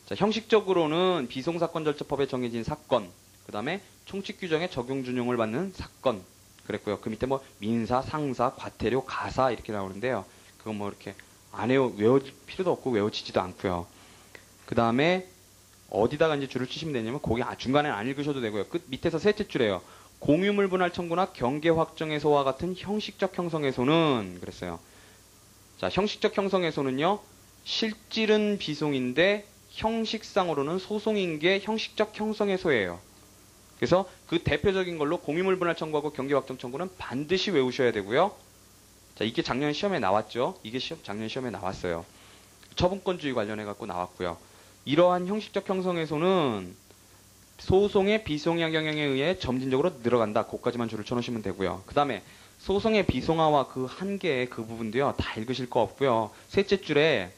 자, 형식적으로는 비송사건 절차법에 정해진 사건, 그 다음에 총칙규정의 적용 준용을 받는 사건 그랬고요. 그 밑에 뭐 민사, 상사, 과태료, 가사 이렇게 나오는데요. 그건 뭐 이렇게 안 외워질 필요도 없고 외워지지도 않고요. 그 다음에 어디다가 이제 줄을 치시면 되냐면 거기 중간에는 안 읽으셔도 되고요. 끝 밑에서 셋째 줄에요. 공유물 분할 청구나 경계 확정해소와 같은 형식적 형성해소는 그랬어요. 자, 형식적 형성해소는요. 실질은 비송인데 형식상으로는 소송인 게 형식적 형성해소예요. 그래서 그 대표적인 걸로 공유물 분할 청구하고 경계 확정 청구는 반드시 외우셔야 되고요. 자, 이게 작년 시험에 나왔죠. 이게 작년 시험에 나왔어요. 처분권주의 관련해 갖고 나왔고요. 이러한 형식적 형성해소는 소송의 비송화 경향에 의해 점진적으로 늘어간다. 그것까지만 줄을 쳐놓으시면 되고요. 그 다음에 소송의 비송화와 그 한계의 그 부분도요. 다 읽으실 거 없고요. 셋째 줄에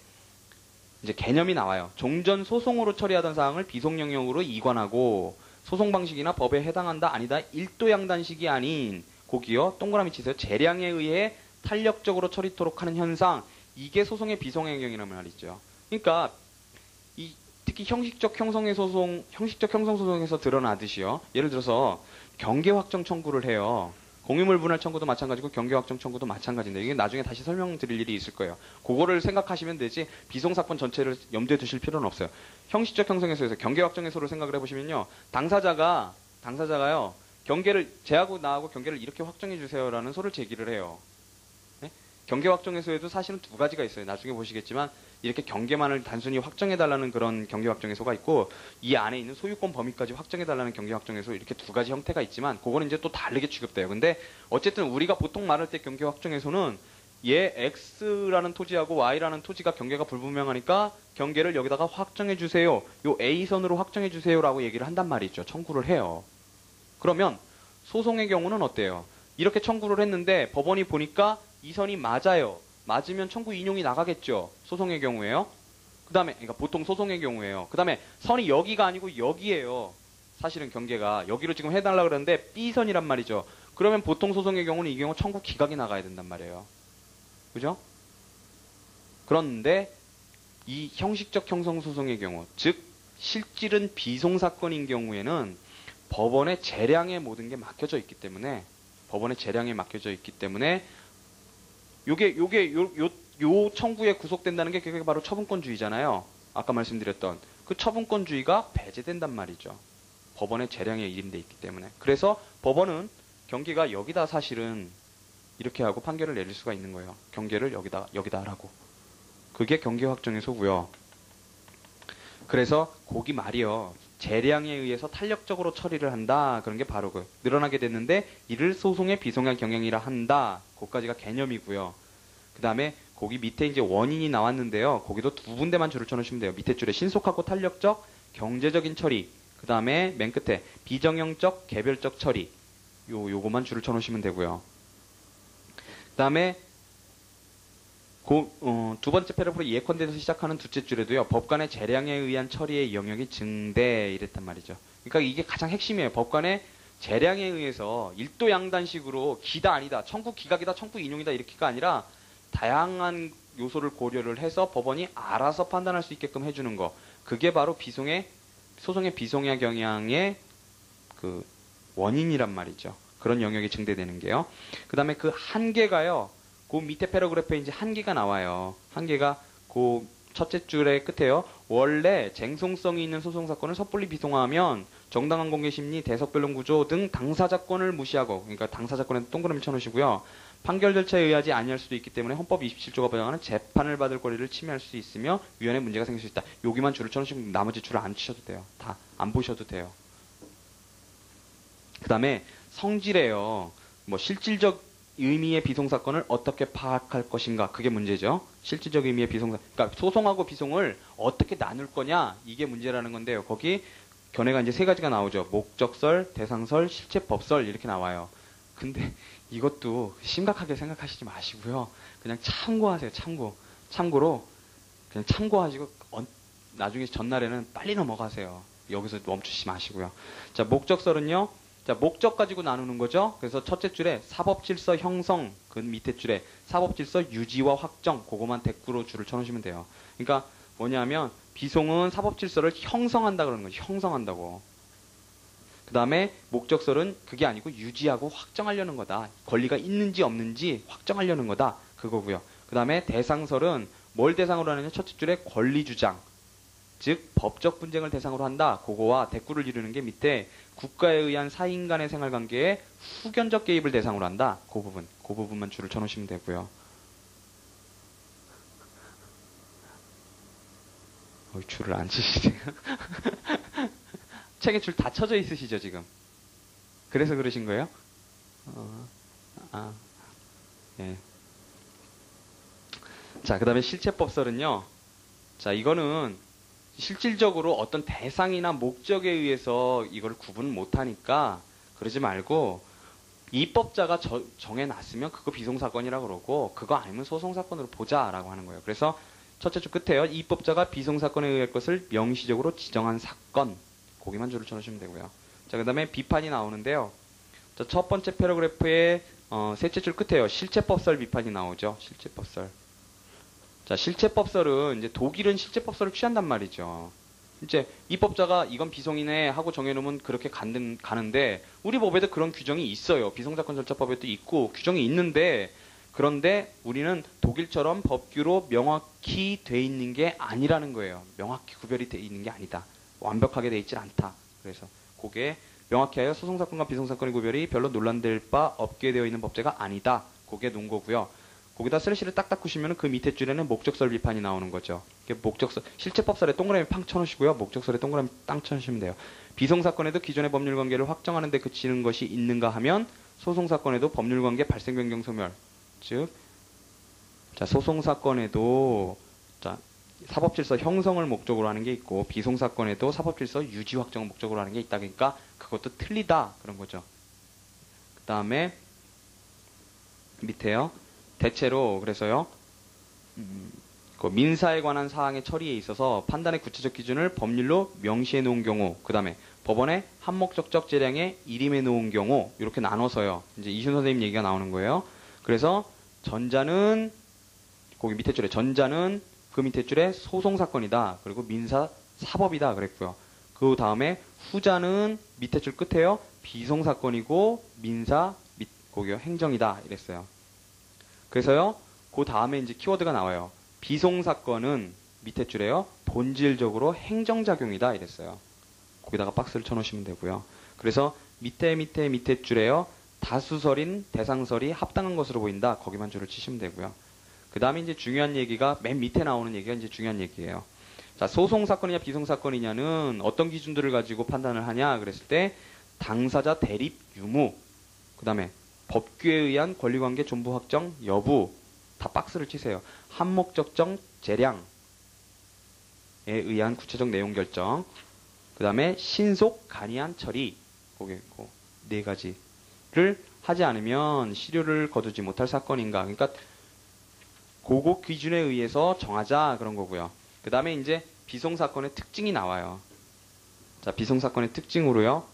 이제 개념이 나와요. 종전 소송으로 처리하던 사항을 비송 영역으로 이관하고 소송 방식이나 법에 해당한다 아니다 1도 양단식이 아닌 거기요. 동그라미 치세요. 재량에 의해 탄력적으로 처리토록 하는 현상 이게 소송의 비송행경이라는 말이죠. 그러니까 특히 형식적 형성 소송에서 드러나듯이요. 예를 들어서 경계 확정 청구를 해요. 공유물 분할 청구도 마찬가지고 경계 확정 청구도 마찬가지인데 이게 나중에 다시 설명드릴 일이 있을 거예요. 그거를 생각하시면 되지 비송사건 전체를 염두에 두실 필요는 없어요. 형식적 형성해소에서 경계 확정해소를 생각을 해보시면요. 당사자가요. 경계를 제하고 나하고 경계를 이렇게 확정해 주세요라는 소를 제기를 해요. 네? 경계 확정해소에도 사실은 두 가지가 있어요. 나중에 보시겠지만 이렇게 경계만을 단순히 확정해달라는 그런 경계 확정해소가 있고 이 안에 있는 소유권 범위까지 확정해달라는 경계 확정해소 이렇게 두 가지 형태가 있지만 그거는 이제 또 다르게 취급돼요. 근데 어쨌든 우리가 보통 말할 때 경계 확정해소는 얘 X라는 토지하고 Y라는 토지가 경계가 불분명하니까 경계를 여기다가 확정해 주세요. 요 A선으로 확정해 주세요라고 얘기를 한단 말이죠. 청구를 해요. 그러면 소송의 경우는 어때요? 이렇게 청구를 했는데 법원이 보니까 이 선이 맞아요. 맞으면 청구 인용이 나가겠죠. 소송의 경우에요. 그 다음에, 그러니까 보통 소송의 경우에요. 그 다음에 선이 여기가 아니고 여기에요. 사실은 경계가 여기로 지금 해달라고 그러는데 B선이란 말이죠. 그러면 보통 소송의 경우는 이 경우 청구 기각이 나가야 된단 말이에요. 그죠? 그런데 이 형식적 형성 소송의 경우, 즉 실질은 비송 사건인 경우에는 법원의 재량에 모든 게 맡겨져 있기 때문에 요게 요 청구에 구속된다는 게 그게 바로 처분권주의잖아요. 아까 말씀드렸던 그 처분권주의가 배제된단 말이죠. 법원의 재량에 일임돼 있기 때문에. 그래서 법원은 경기가 여기다 사실은 이렇게 하고 판결을 내릴 수가 있는 거예요. 경계를 여기다 하라고. 그게 경계 확정의 소고요. 그래서 거기 말이요. 재량에 의해서 탄력적으로 처리를 한다. 그런 게 바로 늘어나게 됐는데 이를 소송의 비송의 경향이라 한다. 그까지가 개념이고요. 그 다음에 거기 밑에 이제 원인이 나왔는데요. 거기도 두 군데만 줄을 쳐놓으시면 돼요. 밑에 줄에 신속하고 탄력적 경제적인 처리. 그 다음에 맨 끝에 비정형적 개별적 처리. 요거만 줄을 쳐놓으시면 되고요. 그 다음에 두 번째 패러그래프 예컨대에서 시작하는 두째 줄에도요. 법관의 재량에 의한 처리의 영역이 증대 이랬단 말이죠. 그러니까 이게 가장 핵심이에요. 법관의 재량에 의해서 일도 양단식으로 기다 아니다, 청구 기각이다, 청구 인용이다 이렇게가 아니라 다양한 요소를 고려를 해서 법원이 알아서 판단할 수 있게끔 해주는 거. 그게 바로 소송의 비송의 경향의 그 원인이란 말이죠. 그런 영역이 증대되는 게요. 그 다음에 그 한계가요. 그 밑에 패러그래프에 이제 한계가 나와요. 한계가 그 첫째 줄의 끝에요. 원래 쟁송성이 있는 소송사건을 섣불리 비송하면 정당한 공개심리, 대석변론 구조 등 당사자권을 무시하고, 그러니까 당사자권에 동그라미 쳐놓으시고요. 판결 절차에 의하지 아니할 수도 있기 때문에 헌법 27조가 보장하는 재판을 받을 권리를 침해할 수 있으며 위헌에 문제가 생길 수 있다. 여기만 줄을 쳐놓으시면 나머지 줄을 안 치셔도 돼요. 다 안 보셔도 돼요. 그 다음에 성질이에요. 뭐 실질적 의미의 비송사건을 어떻게 파악할 것인가. 그게 문제죠. 실질적 의미의 그러니까 소송하고 비송을 어떻게 나눌 거냐. 이게 문제라는 건데요. 거기 견해가 이제 세 가지가 나오죠. 목적설, 대상설, 실체법설 이렇게 나와요. 근데 이것도 심각하게 생각하시지 마시고요. 그냥 참고하세요. 참고로 그냥 참고하시고 나중에 전날에는 빨리 넘어가세요. 여기서 멈추지 마시고요. 자, 목적설은요. 자, 목적 가지고 나누는 거죠. 그래서 첫째 줄에 사법질서 형성, 그 밑에 줄에 사법질서 유지와 확정, 그거만 대꾸로 줄을 쳐놓으시면 돼요. 그러니까 뭐냐면 비송은 사법질서를 형성한다 그러는 거죠. 형성한다고. 그 다음에 목적설은 그게 아니고 유지하고 확정하려는 거다. 권리가 있는지 없는지 확정하려는 거다. 그거고요. 그 다음에 대상설은 뭘 대상으로 하느냐. 첫째 줄에 권리주장. 즉 법적 분쟁을 대상으로 한다. 그거와 대꾸를 이루는 게 밑에 국가에 의한 사인 간의 생활관계에 후견적 개입을 대상으로 한다. 그 부분만 줄을 쳐놓으시면 되고요. 줄을 안 치시네요. 책에 줄 다 쳐져 있으시죠 지금? 그래서 그러신 거예요? 예. 자, 그 다음에 실체법설은요. 자, 이거는 실질적으로 어떤 대상이나 목적에 의해서 이걸 구분 못하니까 그러지 말고 입법자가 정해놨으면 그거 비송사건이라고 그러고 그거 아니면 소송사건으로 보자라고 하는 거예요. 그래서 첫째 줄 끝에요. 입법자가 비송사건에 의할 것을 명시적으로 지정한 사건. 거기만 줄을 쳐놓으시면 되고요. 자, 그 다음에 비판이 나오는데요. 자, 첫 번째 패러그래프의 셋째 줄 끝에요. 실체법설 비판이 나오죠. 실체법설. 자, 실체법설은 이제 독일은 실체법설을 취한단 말이죠. 이제 입법자가 이건 비송이네 하고 정해놓으면 그렇게 가는데 우리 법에도 그런 규정이 있어요. 비송사건 절차법에도 있고 규정이 있는데 그런데 우리는 독일처럼 법규로 명확히 돼 있는 게 아니라는 거예요. 명확히 구별이 돼 있는 게 아니다. 완벽하게 돼 있질 않다. 그래서 그게 명확히 하여 소송사건과 비송사건의 구별이 별로 논란될 바 없게 되어 있는 법제가 아니다. 그게 논 거고요. 거기다 슬래시를 딱딱 구시면 그 밑에 줄에는 목적설 비판이 나오는 거죠. 목적설, 실체법설에 동그라미 팡 쳐놓으시고요. 목적설에 동그라미 땅 쳐놓으시면 돼요. 비송사건에도 기존의 법률관계를 확정하는 데 그치는 것이 있는가 하면 소송사건에도 법률관계 발생 변경 소멸. 즉, 자, 소송사건에도 자, 사법질서 형성을 목적으로 하는 게 있고 비송사건에도 사법질서 유지 확정을 목적으로 하는 게 있다. 그러니까 그것도 틀리다. 그런 거죠. 그 다음에 밑에요. 대체로 그래서요. 그 민사에 관한 사항의 처리에 있어서 판단의 구체적 기준을 법률로 명시해 놓은 경우, 그 다음에 법원의 한목적적 재량에 일임해 놓은 경우 이렇게 나눠서요. 이제 이순 선생님 얘기가 나오는 거예요. 그래서 전자는 거기 밑에 줄에 전자는 그 밑에 줄에 소송사건이다. 그리고 민사 사법이다 그랬고요. 그 다음에 후자는 밑에 줄 끝에요. 비송사건이고 민사 거기요 행정이다 이랬어요. 그래서요, 그 다음에 이제 키워드가 나와요. 비송사건은 밑에 줄에요. 본질적으로 행정작용이다 이랬어요. 거기다가 박스를 쳐놓으시면 되고요. 그래서 밑에 줄에요. 다수설인 대상설이 합당한 것으로 보인다. 거기만 줄을 치시면 되고요. 그 다음에 이제 중요한 얘기가 맨 밑에 나오는 얘기가 이제 중요한 얘기예요. 자, 소송사건이냐 비송사건이냐는 어떤 기준들을 가지고 판단을 하냐 그랬을 때 당사자 대립 유무, 그 다음에 법규에 의한 권리관계 존부 확정 여부 다 박스를 치세요. 한목적정 재량에 의한 구체적 내용 결정, 그 다음에 신속 간이한 처리, 거기 네 가지를 하지 않으면 실효를 거두지 못할 사건인가. 그러니까 그거 기준에 의해서 정하자 그런 거고요. 그 다음에 이제 비송사건의 특징이 나와요. 자, 비송사건의 특징으로요.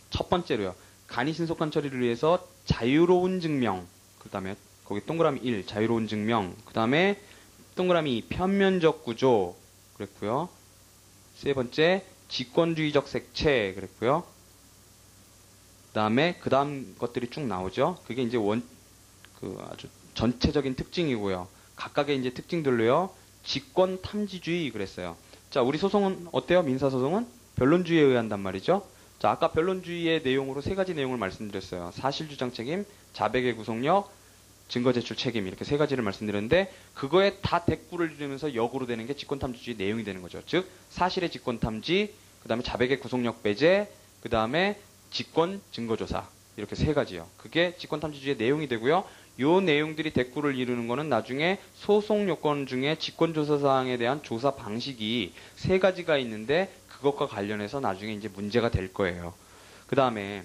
첫 번째로요. 간이 신속한 처리를 위해서 자유로운 증명, 그 다음에 거기 동그라미 1, 자유로운 증명, 그 다음에 동그라미 2, 편면적 구조 그랬고요. 세 번째, 직권주의적 색채 그랬고요. 그 다음 것들이 쭉 나오죠. 그게 이제 아주 전체적인 특징이고요. 각각의 이제 특징들로요. 직권 탐지주의 그랬어요. 자, 우리 소송은 어때요? 민사소송은 변론주의에 의한단 말이죠. 자, 아까 변론주의의 내용으로 세 가지 내용을 말씀드렸어요. 사실주장 책임, 자백의 구속력, 증거 제출 책임 이렇게 세 가지를 말씀드렸는데 그거에 다 대꾸를 이루면서 역으로 되는 게 직권탐지주의 내용이 되는 거죠. 즉 사실의 직권탐지, 그 다음에 자백의 구속력 배제, 그 다음에 직권 증거조사 이렇게 세 가지요. 그게 직권탐지주의 내용이 되고요. 요 내용들이 대꾸를 이루는 거는 나중에 소송 요건 중에 직권조사사항에 대한 조사 방식이 세 가지가 있는데 그것과 관련해서 나중에 이제 문제가 될 거예요. 그 다음에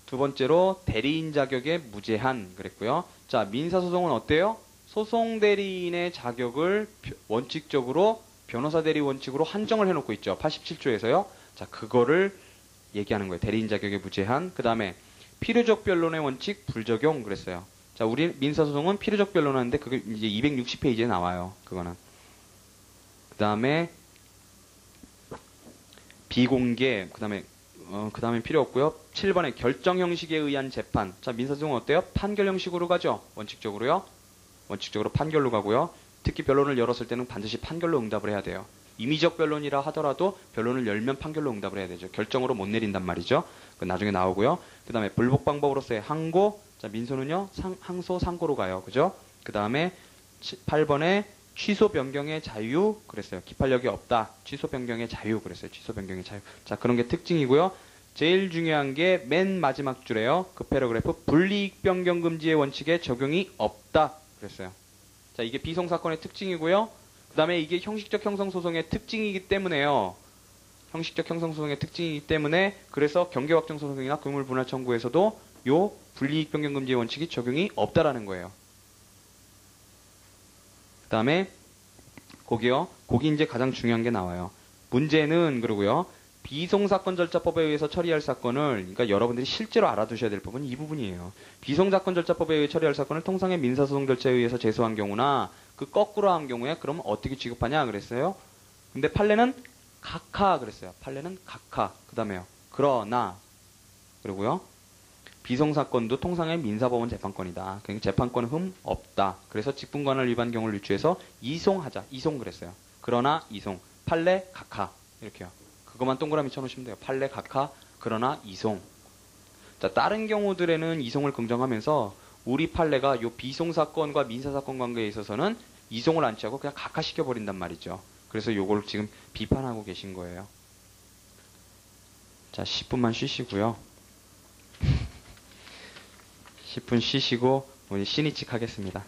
두 번째로 대리인 자격의 무제한 그랬고요. 자, 민사소송은 어때요? 소송 대리인의 자격을 원칙적으로 변호사 대리 원칙으로 한정을 해놓고 있죠. 87조에서요. 자, 그거를 얘기하는 거예요. 대리인 자격의 무제한. 그 다음에 필요적 변론의 원칙 불적용 그랬어요. 자, 우리 민사소송은 필요적 변론 하는데 그게 이제 260페이지에 나와요. 그거는. 그 다음에 비공개, 그 다음에 필요 없고요. 7번에 결정 형식에 의한 재판. 자, 민사소송은 어때요? 판결 형식으로 가죠. 원칙적으로요. 원칙적으로 판결로 가고요. 특히 변론을 열었을 때는 반드시 판결로 응답을 해야 돼요. 임의적 변론이라 하더라도 변론을 열면 판결로 응답을 해야 되죠. 결정으로 못 내린단 말이죠. 그건 나중에 나오고요. 그 다음에 불복 방법으로서의 항고. 자, 민소는요. 항소 상고로 가요. 그죠? 그 다음에 8번에 취소 변경의 자유 그랬어요. 기판력이 없다. 취소 변경의 자유 그랬어요. 취소 변경의 자유. 자, 그런 게 특징이고요. 제일 중요한 게 맨 마지막 줄에요. 그 패러그래프 불이익 변경 금지의 원칙에 적용이 없다 그랬어요. 자, 이게 비송사건의 특징이고요. 그 다음에 이게 형식적 형성소송의 특징이기 때문에요. 형식적 형성소송의 특징이기 때문에 그래서 경계확정소송이나 금물분할 청구에서도 요 불이익 변경 금지의 원칙이 적용이 없다라는 거예요. 그 다음에 거기 이제 가장 중요한 게 나와요. 문제는 그러고요. 비송사건 절차법에 의해서 처리할 사건을, 그러니까 여러분들이 실제로 알아두셔야 될 부분은 이 부분이에요. 비송사건 절차법에 의해 처리할 사건을 통상의 민사소송 절차에 의해서 제소한 경우나 그 거꾸로 한 경우에 그러면 어떻게 취급하냐 그랬어요. 근데 판례는 각하 그랬어요. 판례는 각하. 그 다음에요. 그러나 그리고요. 비송사건도 통상의 민사법원 재판권이다. 그러니까 재판권 흠 없다. 그래서 직분관할 위반 경우를 유추해서 이송하자. 이송 그랬어요. 그러나 이송. 판례 각하. 이렇게요. 그것만 동그라미 쳐놓으시면 돼요. 판례 각하. 그러나 이송. 자, 다른 경우들에는 이송을 긍정하면서 우리 판례가 요 비송사건과 민사사건 관계에 있어서는 이송을 안 취하고 그냥 각하시켜버린단 말이죠. 그래서 요걸 지금 비판하고 계신 거예요. 자, 10분만 쉬시고요. 10분 쉬시고 우리 신이칙 하겠습니다.